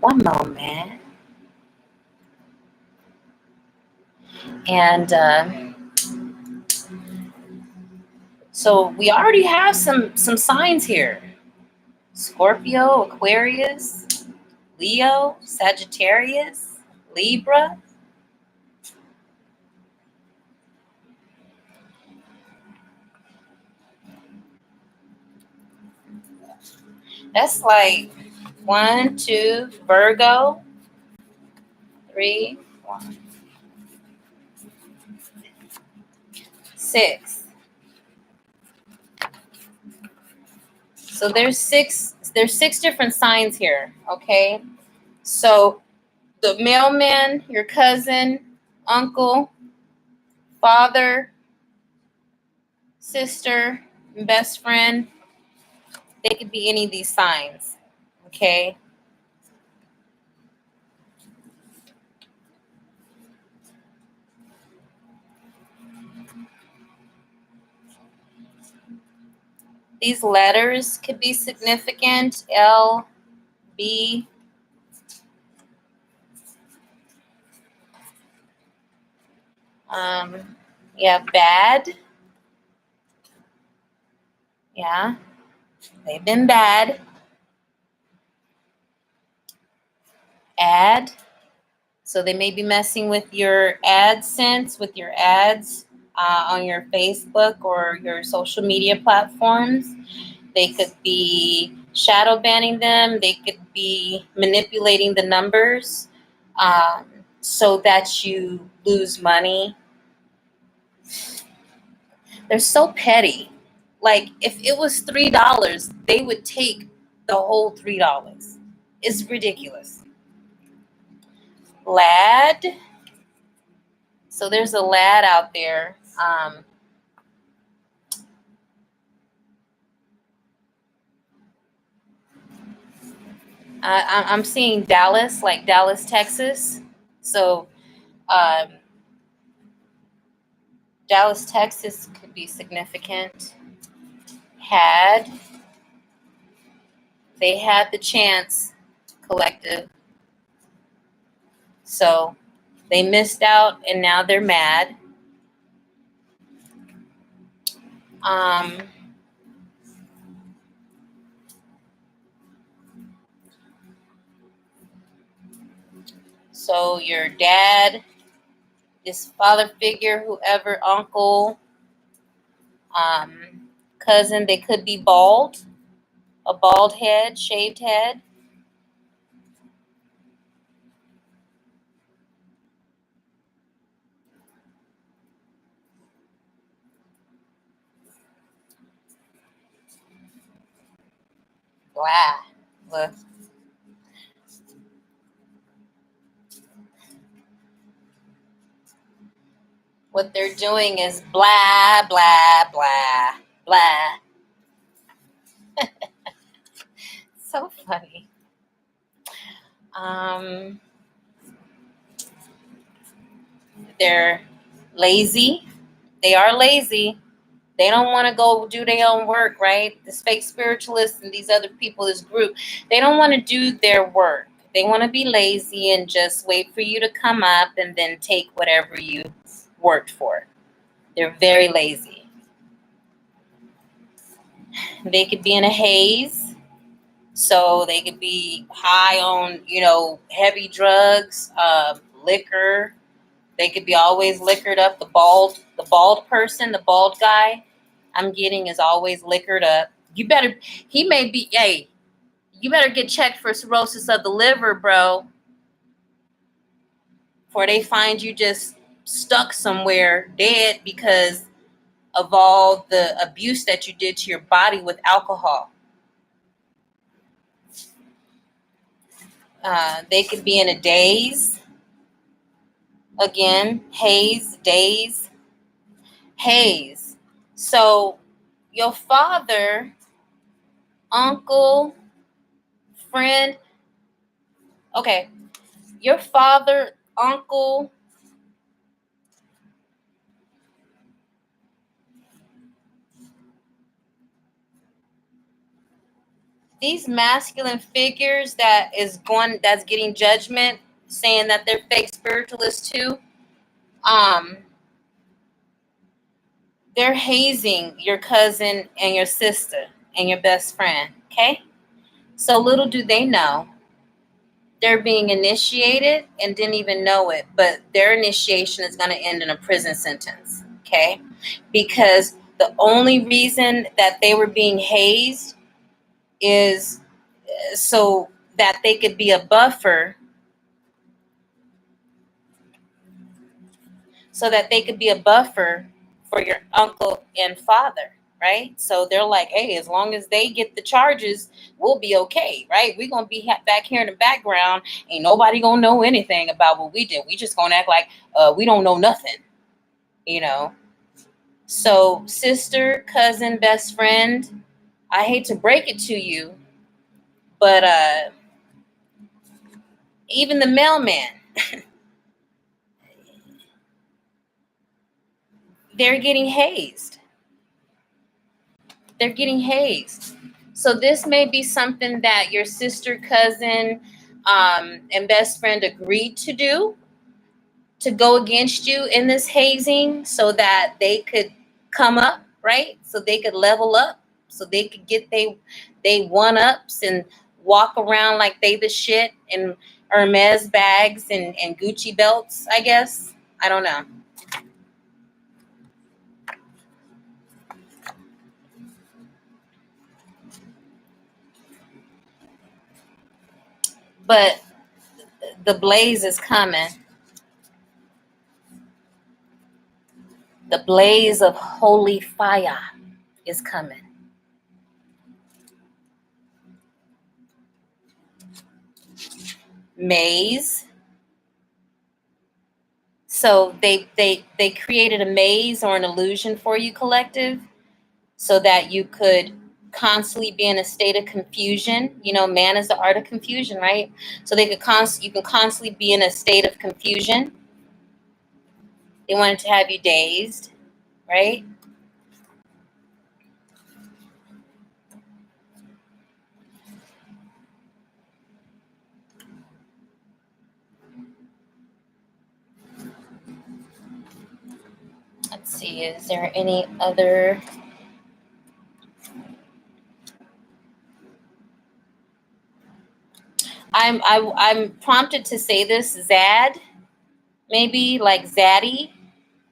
One moment. And so we already have some signs here. Scorpio, Aquarius, Leo, Sagittarius, Libra. That's like 1, 2, Virgo, 3, 1, 6. So there's six different signs here, okay? So the mailman, your cousin, uncle, father, sister, best friend, they could be any of these signs, okay? These letters could be significant. L, B, yeah, bad. Yeah, they've been bad. Ad. So they may be messing with your AdSense, with your ads on your Facebook or your social media platforms. They could be shadow banning them. They could be manipulating the numbers so that you lose money. They're so petty. Like if it was $3, they would take the whole $3. It's ridiculous. Lad. So there's a lad out there. I'm seeing Dallas, like Dallas, Texas. So um, Dallas, Texas could be significant. They had the chance, collective. So they missed out and now they're mad. So your dad, this father figure, whoever, uncle, cousin, they could be bald, a bald head, shaved head. Blah. Look. What they're doing is blah, blah, blah, blah. So funny. They're lazy. They are lazy. They don't want to go do their own work, right? This fake spiritualists and these other people, this group, they don't want to do their work. They want to be lazy and just wait for you to come up and then take whatever you worked for. They're very lazy. They could be in a haze. So they could be high on, heavy drugs, liquor. They could be always liquored up. The bald person, the bald guy I'm getting is always liquored up. You better get checked for cirrhosis of the liver, bro. Before they find you just stuck somewhere dead because of all the abuse that you did to your body with alcohol. They could be in a daze. Again, daze. So your father, uncle, friend, okay, your father, uncle, these masculine figures that's getting judgment, saying that they're fake spiritualists too. They're hazing your cousin and your sister and your best friend. Okay, so little do they know they're being initiated and didn't even know it, but their initiation is going to end in a prison sentence. Okay, because the only reason that they were being hazed is so that they could be a buffer, for your uncle and father, right? So they're like, hey, as long as they get the charges, we'll be okay, right? We're gonna be back here in the background. Ain't nobody gonna know anything about what we did. We just gonna act like we don't know nothing, you know. So sister, cousin, best friend, I hate to break it to you, but even the mailman, they're getting hazed. They're getting hazed. So this may be something that your sister, cousin, and best friend agreed to do, to go against you in this hazing so that they could come up, right? So they could level up, so they could get they one-ups and walk around like they the shit in Hermes bags and Gucci belts, I guess. I don't know. But the blaze is coming. The blaze of holy fire is coming. Maze. So they created a maze or an illusion for you, collective, so that you could constantly be in a state of confusion. You know, man is the art of confusion, right? So you can constantly be in a state of confusion. They wanted to have you dazed, right? Let's see, is there any other? I'm prompted to say this, Zad, maybe like Zaddy,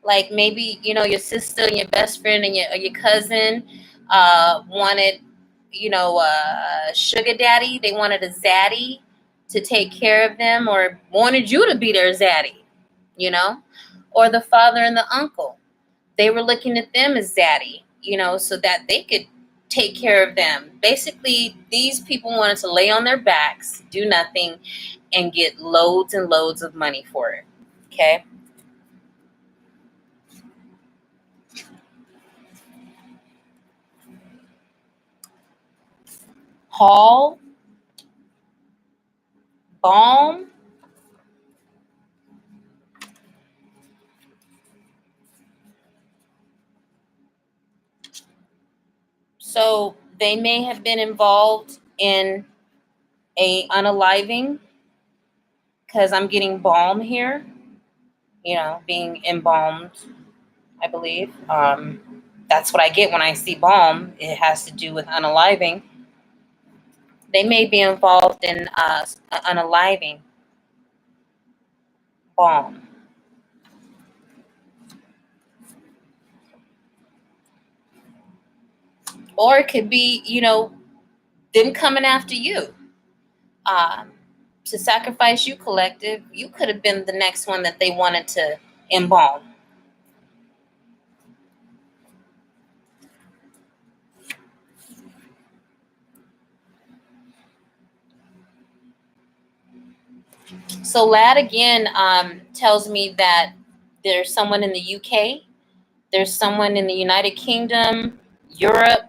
like maybe your sister and your best friend and your cousin wanted sugar daddy. They wanted a zaddy to take care of them, or wanted you to be their zaddy, or the father and the uncle. They were looking at them as zaddy, so that they could take care of them. Basically, these people wanted to lay on their backs, do nothing, and get loads and loads of money for it. Okay. Hall, balm. So they may have been involved in a unaliving, because I'm getting balm here, being embalmed, I believe. That's what I get when I see balm. It has to do with unaliving. They may be involved in unaliving, balm. Or it could be, them coming after you. Um, to sacrifice you, collective. You could have been the next one that they wanted to embalm. So Lad again tells me that there's someone in the UK, there's someone in the United Kingdom, Europe,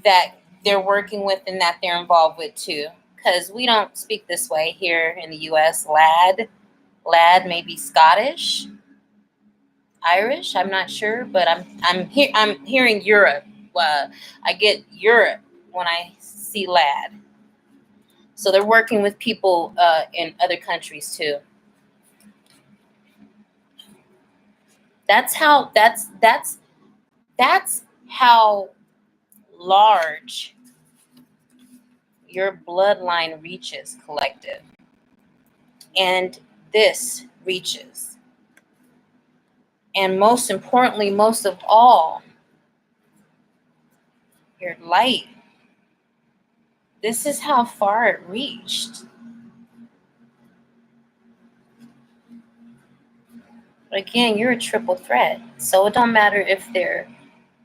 that they're working with and that they're involved with too. Because we don't speak this way here in the US. Lad may be Scottish, Irish. I'm not sure, but I'm hearing Europe. I get Europe when I see lad. So they're working with people in other countries too. That's how how large your bloodline reaches, collective. And this reaches. And most importantly, most of all, your light. This is how far it reached. But again, you're a triple threat. So it don't matter if they're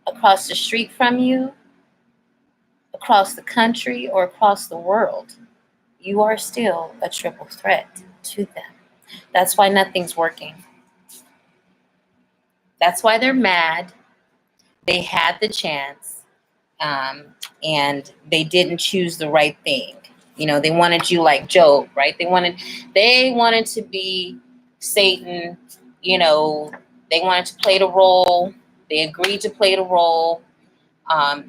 across the street from you, across the country, or across the world. You are still a triple threat to them. That's why nothing's working. That's why they're mad. They had the chance, and they didn't choose the right thing. You know, they wanted you like Job, right? They wanted to be Satan. You know, they wanted to play the role. They agreed to play the role.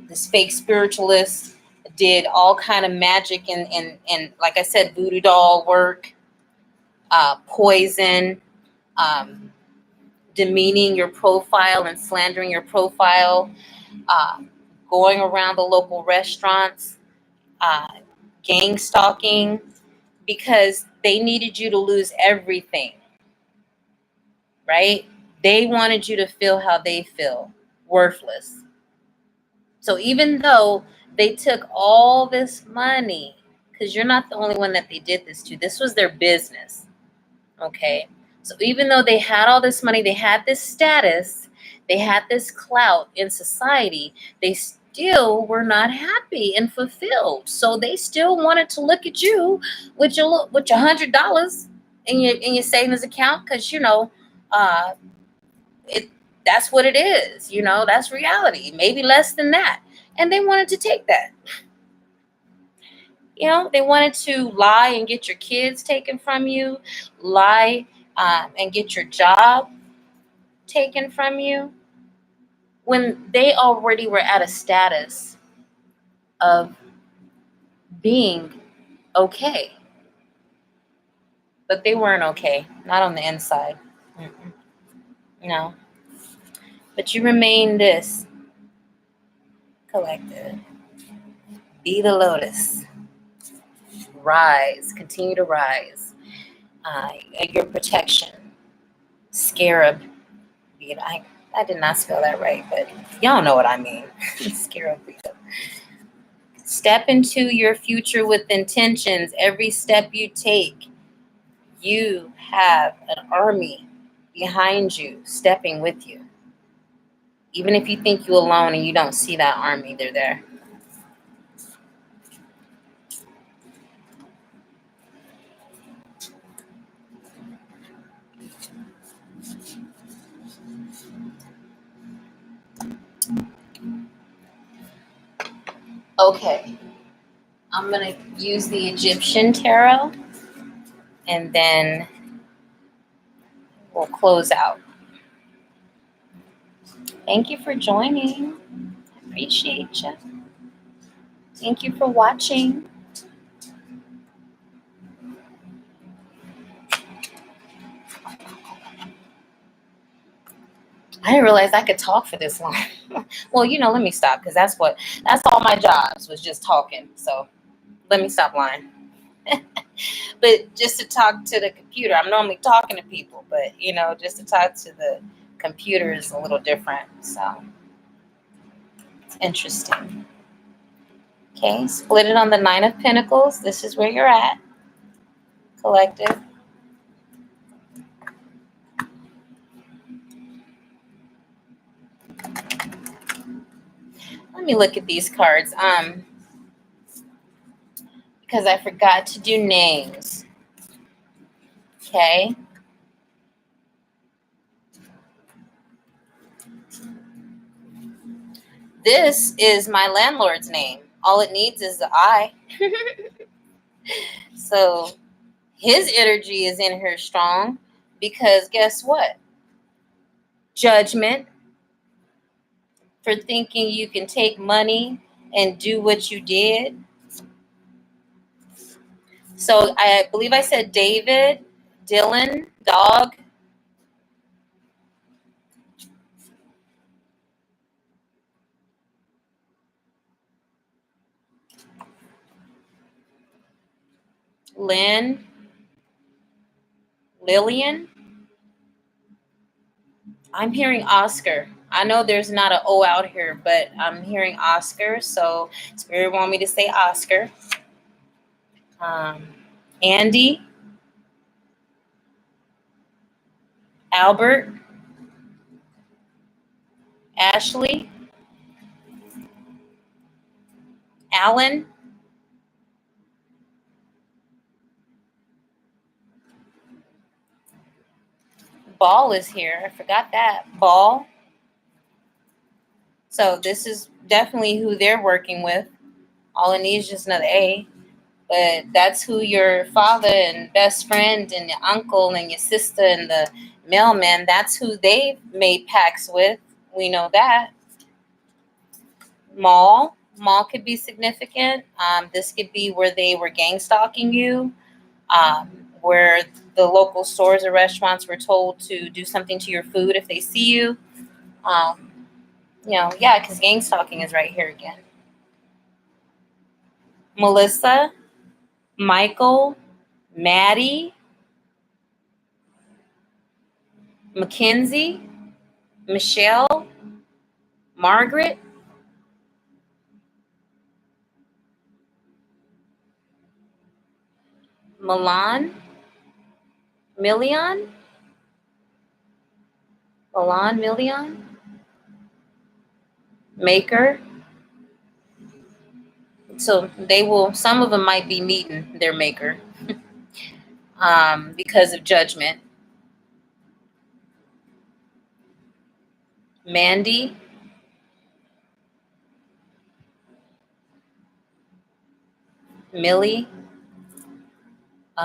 This fake spiritualist did all kind of magic and like I said, voodoo doll work, poison, demeaning your profile and slandering your profile, going around the local restaurants, gang stalking, because they needed you to lose everything, right? They wanted you to feel how they feel, worthless. So even though they took all this money, because you're not the only one that they did this to, this was their business, okay? So even though they had all this money, they had this status, they had this clout in society, they still were not happy and fulfilled. So they still wanted to look at you with your $100 in your savings account, because it that's what it is. That's reality. Maybe less than that, and they wanted to take that. They wanted to lie and get your kids taken from you, lie and get your job taken from you, when they already were at a status of being okay. But they weren't okay, not on the inside. Mm-mm. No. But you remain this, collective. Be the lotus. Rise. Continue to rise. Your protection. Scarab. I did not spell that right, but y'all know what I mean. Scarab. Step into your future with intentions. Every step you take, you have an army behind you, stepping with you. Even if you think you're alone and you don't see that army, they're there. Okay, I'm going to use the Egyptian tarot, and then we'll close out. Thank you for joining. I appreciate you. Thank you for watching. I didn't realize I could talk for this long. Well, let me stop, because that's all my jobs was, just talking. So let me stop lying. But just to talk to the computer, I'm normally talking to people, but just to talk to the computer is a little different. So it's interesting. Okay, split it on the 9 of Pentacles. This is where you're at, collective. Let me look at these cards. Because I forgot to do names. Okay. This is my landlord's name. All it needs is the I. So his energy is in here strong, because guess what? Judgment, for thinking you can take money and do what you did. So I believe I said David, Dylan, dog, Lynn, Lillian. I'm hearing Oscar. I know there's not an O out here, but I'm hearing Oscar. So Spirit want me to say Oscar. Um, Andy, Albert, Ashley, Alan. Ball is here. I forgot that. Ball. So this is definitely who they're working with. All it needs is just another A. But that's who your father and best friend and your uncle and your sister and the mailman, that's who they made pacts with. We know that. Mall. Mall could be significant. This could be where they were gang stalking you, where the local stores or restaurants were told to do something to your food if they see you. Um, yeah, because gang stalking is right here again. Melissa, Michael, Maddie, Mackenzie, Michelle, Margaret, Milan, Million, Milan, Million, Maker. So they will, some of them might be meeting their maker because of judgment. Mandy, Millie,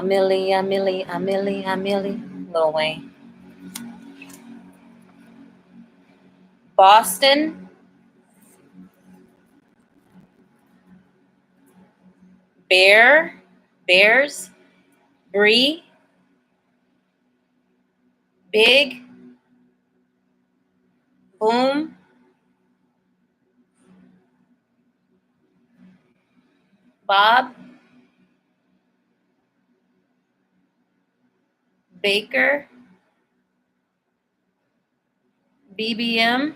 Millie, Lil Wayne. Boston, Bears, Bree, Big, Boom, Bob, Baker, BBM,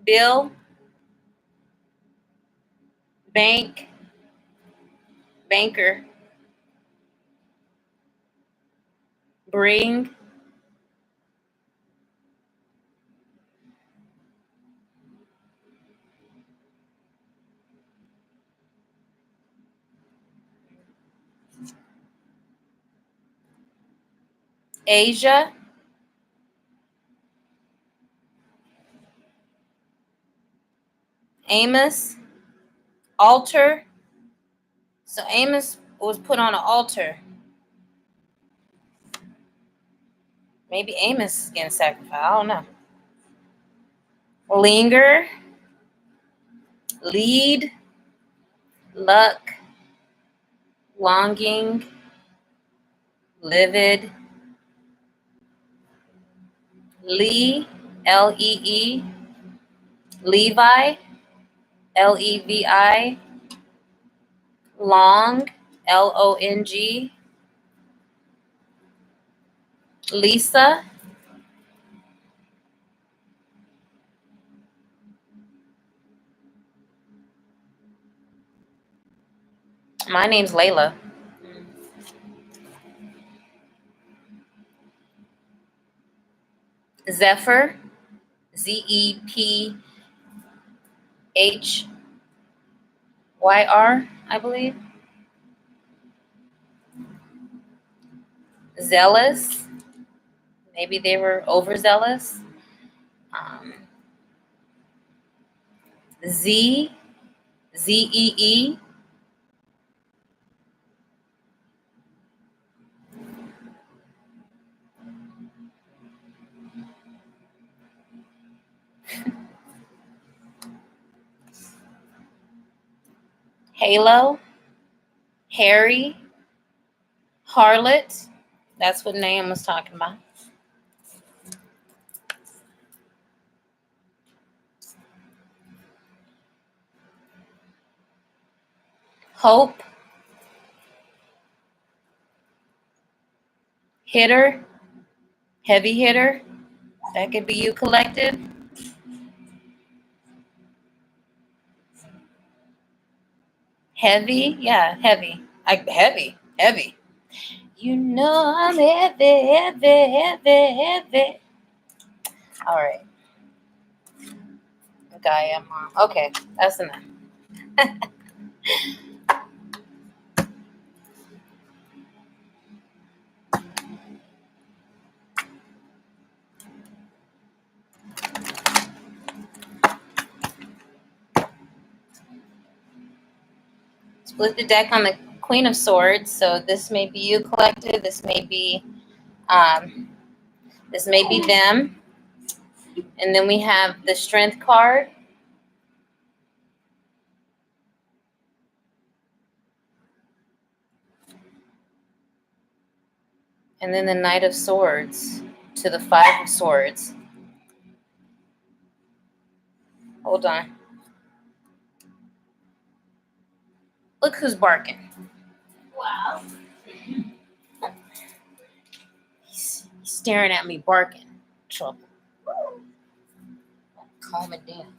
Bill, Banker, Bring, Asia, Amos, Altar. So Amos was put on an altar. Maybe Amos is getting sacrificed. I don't know. Linger, Lead, Luck, Longing, Livid, Lee, Lee, Levi, Levi, Long, Long, Lisa, my name's Layla. Zephyr, Zephyr, I believe. Zealous, maybe they were overzealous. Um, Zee, Halo, Harry, Harlot. That's what Nahum was talking about. Hope, hitter, heavy hitter. That could be you, collective. Heavy, yeah, heavy. Heavy. You know I'm heavy. All right. Gaia mom. Okay, that's enough. Split the deck on the Queen of Swords. So this may be you, collective. Um, this may be them. And then we have the Strength card. And then the Knight of Swords to the Five of Swords. Hold on. Look who's barking. Wow. He's staring at me barking. Trouble. Calm it down.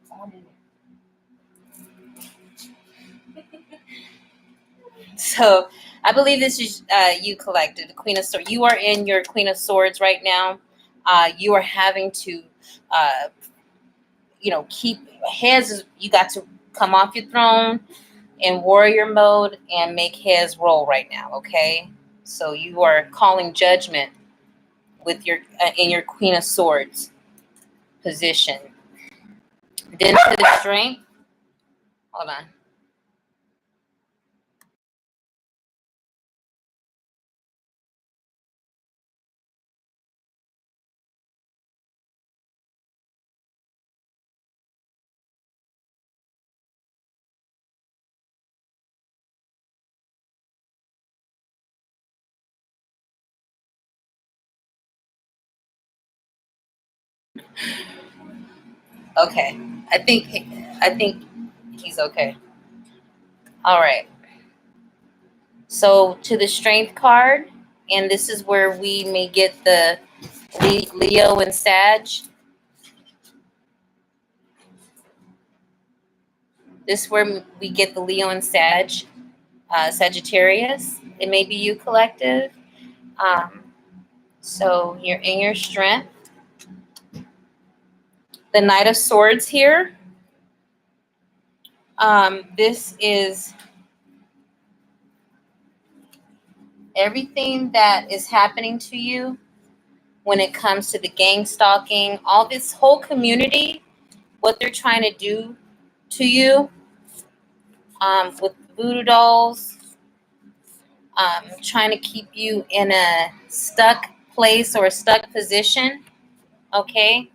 Calm it down. So I believe this is you, collected the Queen of Swords. You are in your Queen of Swords right now. You are having to, keep heads. You got to come off your throne in warrior mode and make heads roll right now. Okay, so you are calling judgment with your in your Queen of Swords position. Then to the strength. Hold on. Okay, I think he's okay. All right. So to the strength card, and this is where we may get the Leo and Sag. This is where we get the Leo and Sag, Sagittarius. It may be you, collective. So you're in your strength. The Knight of Swords here. This is everything that is happening to you when it comes to the gang stalking, all this whole community, what they're trying to do to you with voodoo dolls, trying to keep you in a stuck place or a stuck position. Okay.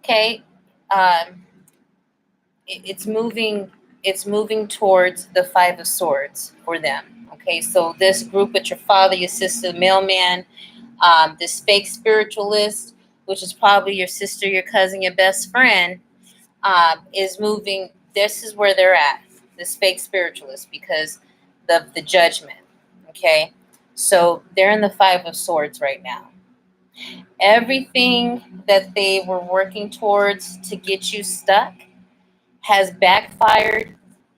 Okay. Um, it's moving. It's moving towards the Five of Swords for them. Okay. So this group with your father, your sister, the mailman, this fake spiritualist, which is probably your sister, your cousin, your best friend, is moving. This is where they're at. This fake spiritualist, because the judgment. Okay. So they're in the Five of Swords right now. Everything that they were working towards to get you stuck has backfired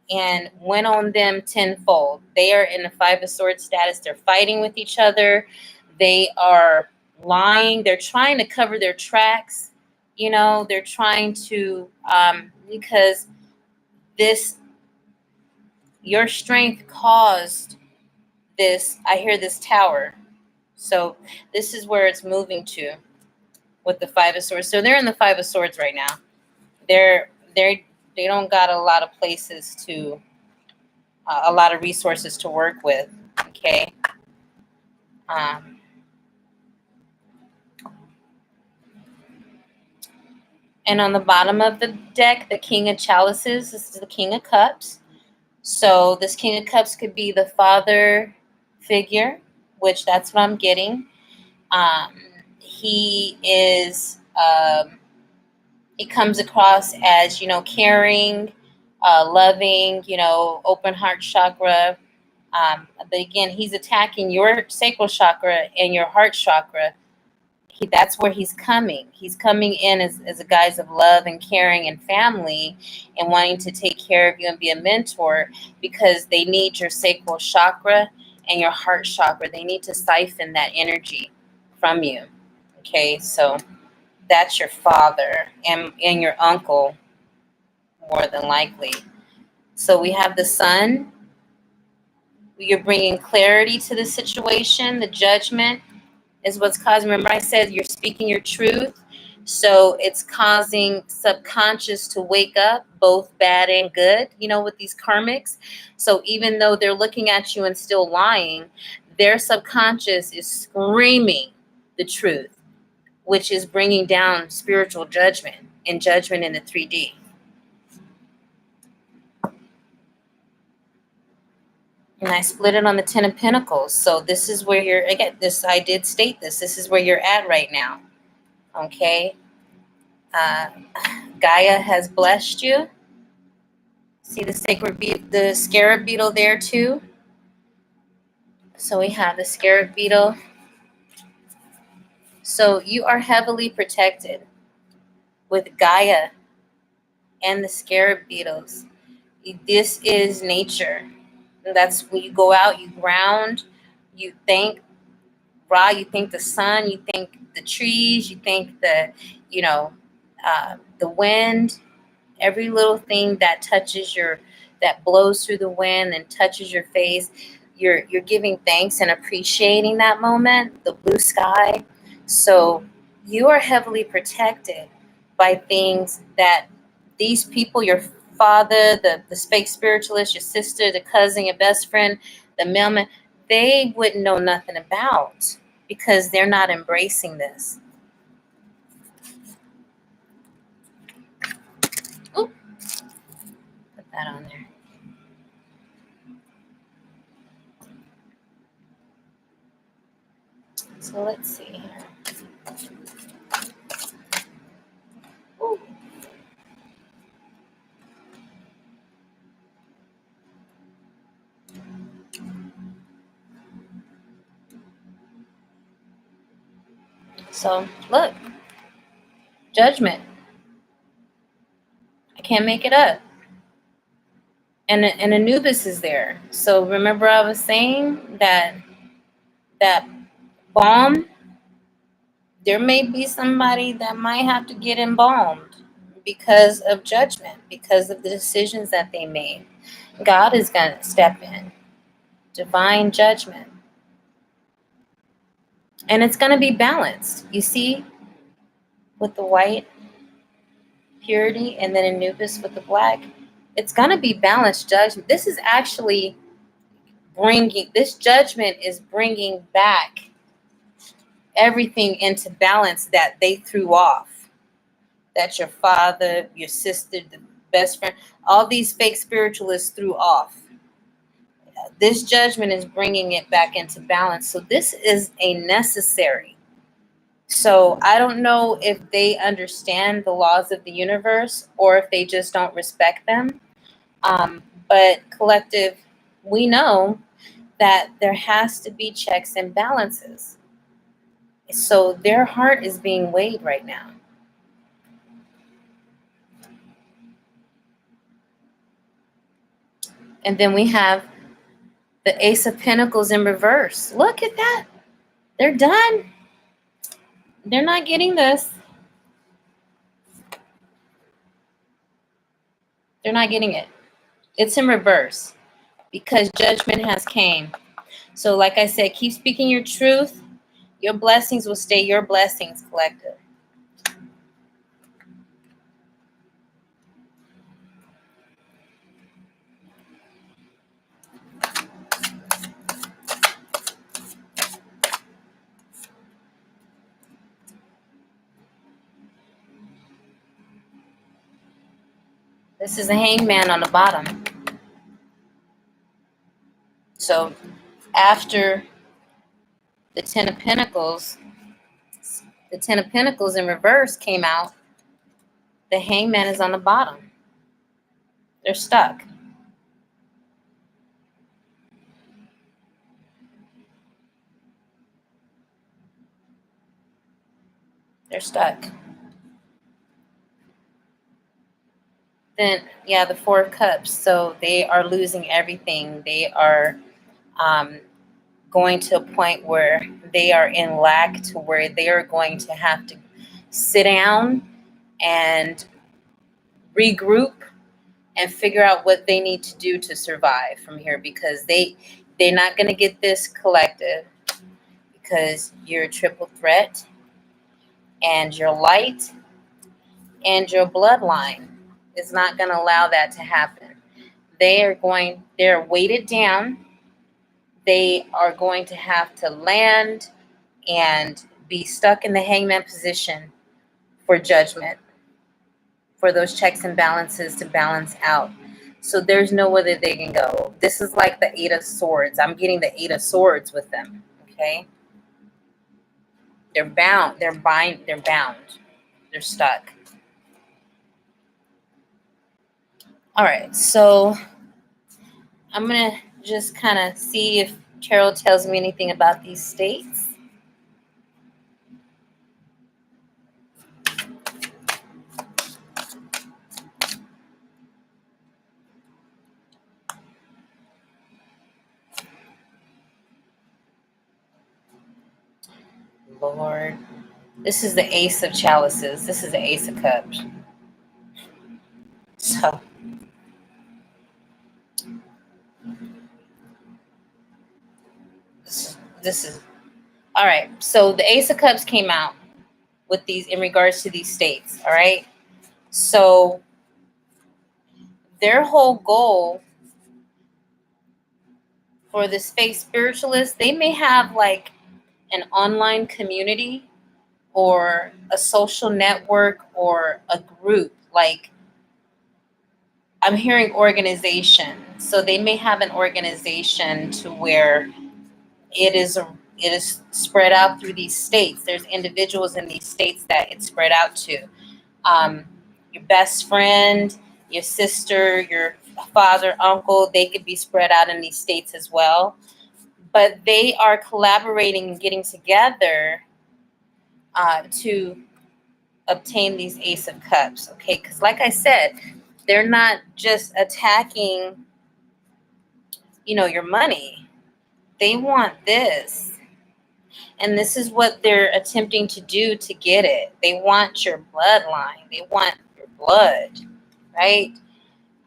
and went on them tenfold. They are in the Five of Swords status. They're fighting with each other. They are lying. They're trying to cover their tracks. They're trying to, because your strength caused this. I hear this tower. So this is where it's moving to with the Five of Swords. So they're in the Five of Swords right now. They don't got a lot of places to, a lot of resources to work with. Okay. Um, and on the bottom of the deck, the King of Chalices, this is the King of Cups. So this King of Cups could be the father figure, which that's what I'm getting. Um, he is, he comes across as, caring, loving, open heart chakra. But again, he's attacking your sacral chakra and your heart chakra. That's where he's coming. He's coming in as a guise of love and caring and family and wanting to take care of you and be a mentor, because they need your sacral chakra and your heart chakra. They need to siphon that energy from you. Okay, so that's your father and your uncle, more than likely. So we have the sun. You're bringing clarity to the situation. The judgment is what's causing. Remember, I said you're speaking your truth. So it's causing subconscious to wake up, both bad and good, with these karmics. So even though they're looking at you and still lying, their subconscious is screaming the truth, which is bringing down spiritual judgment and judgment in the 3D. And I split it on the 10 of Pentacles. So this is where you're, again, I did state this. This is where you're at right now. Okay. Gaia has blessed you. See the the scarab beetle there too. So we have the scarab beetle. So you are heavily protected with Gaia and the scarab beetles. This is nature. That's when you go out, you ground, you thank Ra, you thank the sun, you thank the trees, you thank the wind, every little thing that touches that blows through the wind and touches your face. You're giving thanks and appreciating that moment, the blue sky. So you are heavily protected by things that these people, your father, the fake spiritualist, your sister, the cousin, your best friend, the mailman, they wouldn't know nothing about, because they're not embracing this. Oop. Put that on there. So let's see here. Ooh. So look, judgment. I can't make it up. And Anubis is there. So remember I was saying that balm, there may be somebody that might have to get embalmed because of judgment, because of the decisions that they made. God is going to step in. Divine judgment. And it's going to be balanced. You see, with the white purity and then Anubis with the black, it's going to be balanced judgment. This is actually this judgment is bringing back everything into balance that they threw off. That your father, your sister, the best friend, all these fake spiritualists threw off. This judgment is bringing it back into balance. So this is a necessary. So I don't know if they understand the laws of the universe or if they just don't respect them. But collective, we know that there has to be checks and balances. So their heart is being weighed right now. And then we have the Ace of Pentacles in reverse. Look at that. They're done. They're not getting this. They're not getting it. It's in reverse because judgment has came. So like I said, keep speaking your truth. Your blessings will stay your blessings, collective. This is a hangman on the bottom. So after the Ten of Pentacles, the Ten of Pentacles in reverse came out, the hangman is on the bottom. They're stuck. They're stuck. Then, yeah, the Four of Cups. So they are losing everything. They are going to a point where they are in lack, to where they are going to have to sit down and regroup and figure out what they need to do to survive from here, because they're not going to get this collective, because you're a triple threat, and your light and your bloodline is not going to allow that to happen. They're weighted down. They are going to have to land and be stuck in the hangman position for judgment, for those checks and balances to balance out. So there's nowhere that they can go. This is like the Eight of Swords. I'm getting the Eight of Swords with them. Okay. They're bound. They're bound. They're stuck. All right. So I'm going to just kind of see if Tarot tells me anything about these states. Lord. This is the Ace of Chalices. This is the Ace of Cups. So this is all right. So the Ace of Cups came out with these in regards to these states. All right. So their whole goal for this faith spiritualist, they may have like an online community or a social network or a group. Like, I'm hearing organization. So they may have an organization to where it is spread out through these states. There's individuals in these states that it's spread out to. Your best friend, your sister, your father, uncle, they could be spread out in these states as well. But they are collaborating and getting together to obtain these Ace of Cups. Okay, because like I said, they're not just attacking, your money. They want this. And this is what they're attempting to do to get it. They want your bloodline. They want your blood, right?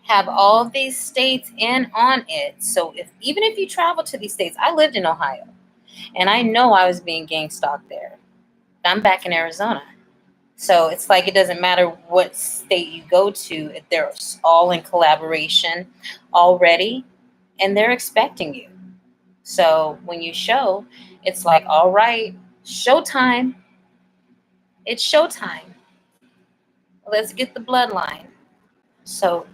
Have all these states in on it. So even if you travel to these states, I lived in Ohio, and I know I was being gang stalked there. I'm back in Arizona. So it's like it doesn't matter what state you go to, they're all in collaboration already, and they're expecting you. So when you show, it's like, all right, showtime. It's showtime. Let's get the bloodline. So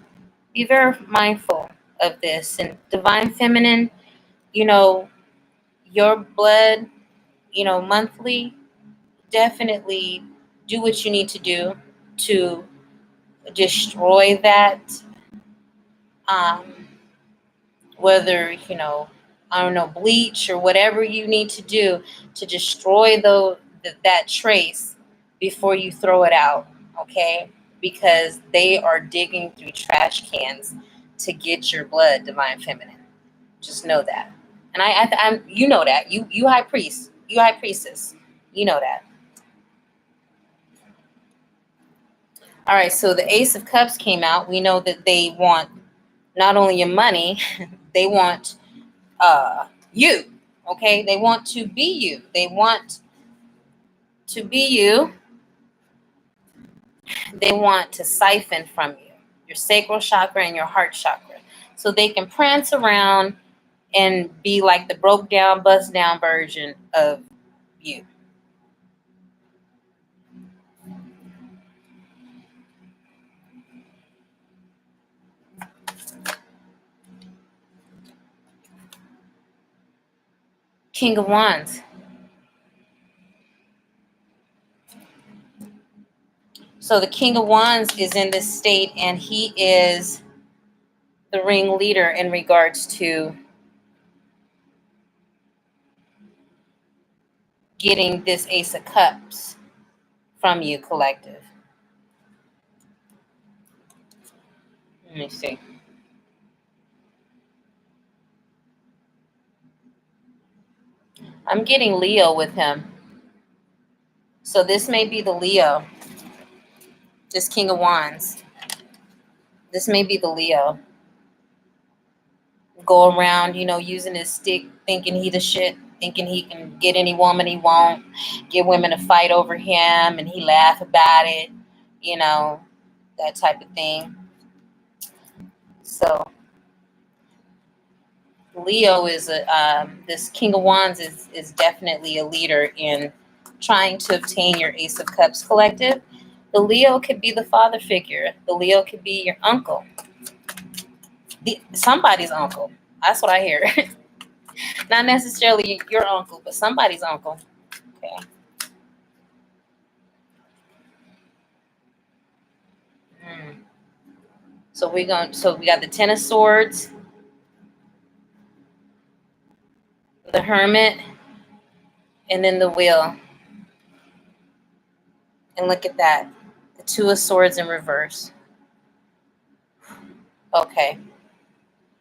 be very mindful of this. And divine feminine, your blood, monthly, definitely do what you need to do to destroy that. Whether, I don't know, bleach or whatever you need to do to destroy that trace before you throw it out, okay? Because they are digging through trash cans to get your blood, divine feminine. Just know that. And I'm you know that. You high priest, you high priestess, you know that. All right, so the Ace of Cups came out. We know that they want not only your money, they want you. Okay, they want to be you. They want to be you. They want to siphon from you your sacral chakra and your heart chakra, so they can prance around and be like the broke down, bust down version of you. King of Wands. So the King of Wands is in this state, and he is the ringleader in regards to getting this Ace of Cups from you, collective. Let me see. I'm getting Leo with him. So this may be the Leo. This King of Wands. This may be the Leo. Go around, using his stick, thinking he the shit, thinking he can get any woman he want, get women to fight over him, and he laugh about it, that type of thing. So Leo is this King of Wands is definitely a leader in trying to obtain your Ace of Cups, collective. The Leo could be the father figure. The Leo could be your uncle. Somebody's uncle. That's what I hear. Not necessarily your uncle, but somebody's uncle. Okay. So we got the Ten of Swords, the Hermit, and then the Wheel. And look at that. The Two of Swords in reverse. Okay.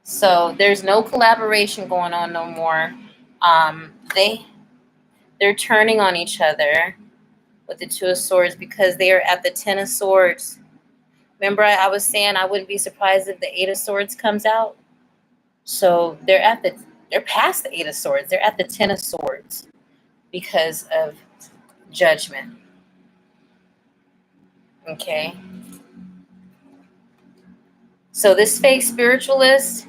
So there's no collaboration going on no more. They're turning on each other with the Two of Swords because they are at the Ten of Swords. Remember, I was saying I wouldn't be surprised if the Eight of Swords comes out. So they're past the Eight of Swords. They're at the Ten of Swords because of Judgment. Okay. So this fake spiritualist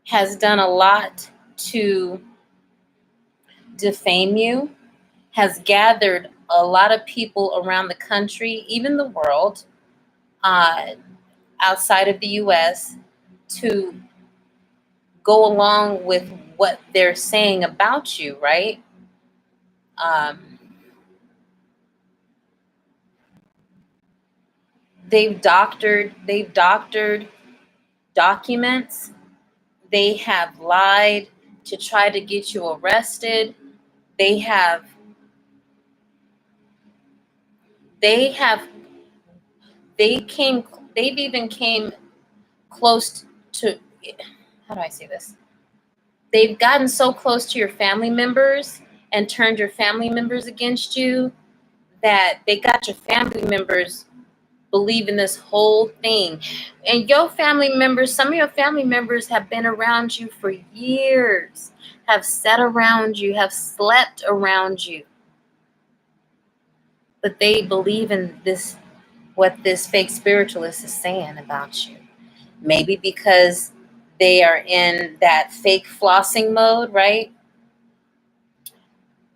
has done a lot to defame you, has gathered a lot of people around the country, even the world, outside of the U.S., to go along with what they're saying about you, right? They've doctored documents. They have lied to try to get you arrested. They've even came close to, how do I say this? They've gotten so close to your family members and turned your family members against you that they got your family members believing this whole thing. And your family members, some of your family members have been around you for years, have sat around you, have slept around you. But they believe in this, what this fake spiritualist is saying about you. Maybe because they are in that fake flossing mode, right?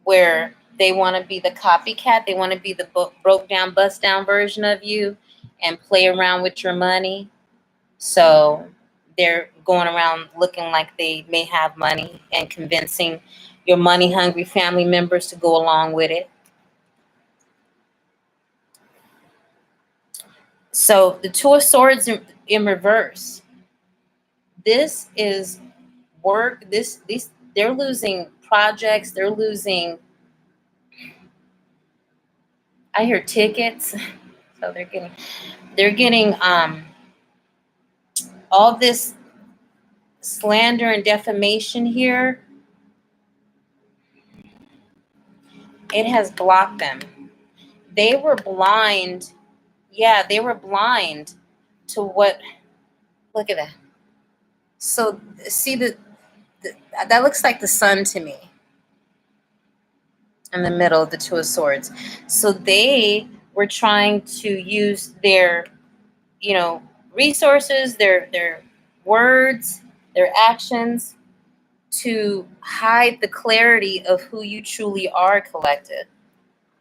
Where they want to be the copycat. They want to be the broke down, bust down version of you and play around with your money. So they're going around looking like they may have money and convincing your money hungry family members to go along with it. So the Two of Swords in reverse. This is work. They're losing projects. They're losing, I hear, tickets. So they're getting all this slander and defamation here. It has blocked them. They were blind. Yeah, they were blind to what. Look at that. So see that looks like the sun to me. In the middle of the Two of Swords. So they were trying to use their, resources, their words, their actions to hide the clarity of who you truly are, collective,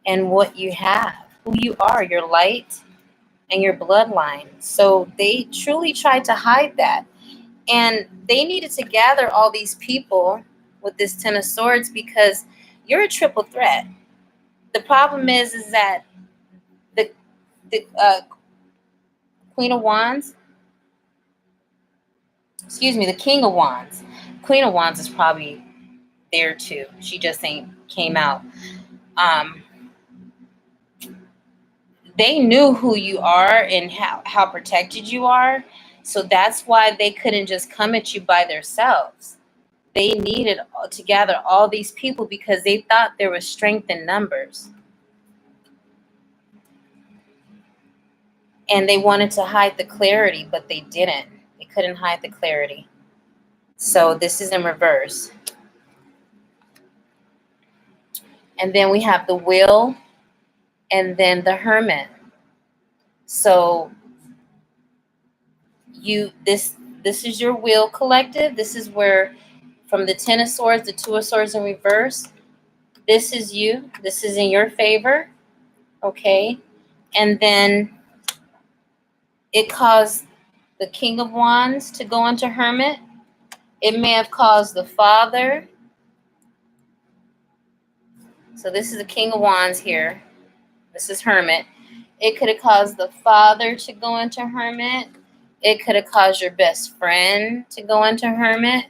and what you have, who you are, your light and your bloodline. So they truly tried to hide that. And they needed to gather all these people with this Ten of Swords because you're a triple threat. The problem is that the Queen of Wands, excuse me, the King of Wands. Queen of Wands is probably there too. She just ain't came out. Um, they knew who you are and how protected you are. So that's why they couldn't just come at you by themselves. They needed to gather all these people because they thought there was strength in numbers. And they wanted to hide the clarity, but they didn't. They couldn't hide the clarity. So this is in reverse. And then we have the Wheel and then the Hermit. So this is your Wheel collective. This is where from the Ten of Swords, the Two of Swords in reverse, this is you. This is in your favor. Okay. And then it caused the King of Wands to go into Hermit. It may have caused the Father. So this is the King of Wands here. This is Hermit. It could have caused the Father to go into Hermit. It could have caused your best friend to go into Hermit.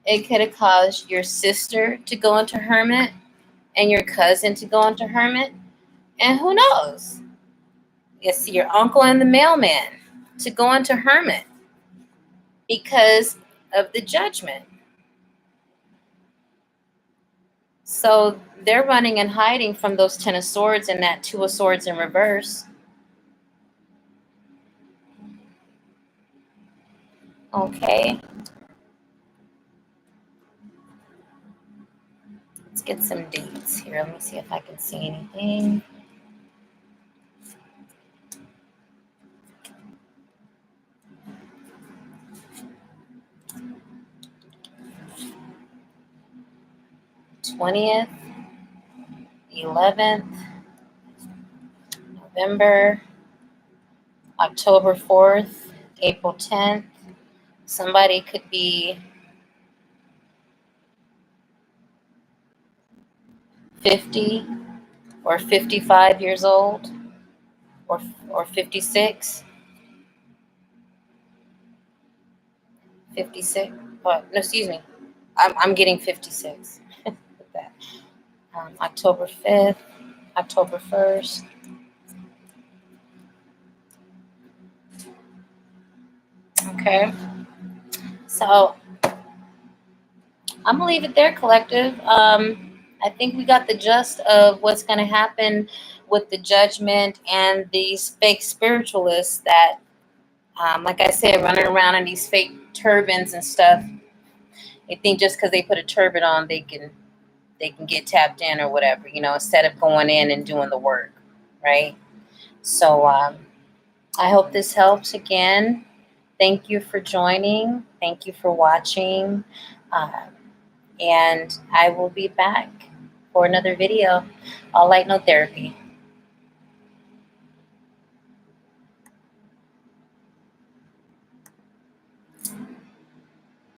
It could have caused your sister to go into Hermit and your cousin to go into Hermit. And who knows? You see your uncle and the mailman to go into Hermit because of the Judgment. So they're running and hiding from those Ten of Swords and that Two of Swords in reverse. Okay. Let's get some dates here. Let me see if I can see anything. '20th, 11th, November, October 4th, April 10th. Somebody could be 50 or 55 years old or 56. 56. Oh, no, excuse me. I'm getting 56. With that. October 5th, October 1st. Okay. So I'm gonna leave it there, collective. I think we got the gist of what's gonna happen with the Judgment and these fake spiritualists that, like I said, running around in these fake turbans and stuff. They think just because they put a turban on, they can get tapped in or whatever, instead of going in and doing the work, right? So I hope this helps. Again, thank you for joining. Thank you for watching. And I will be back for another video. All light, no therapy.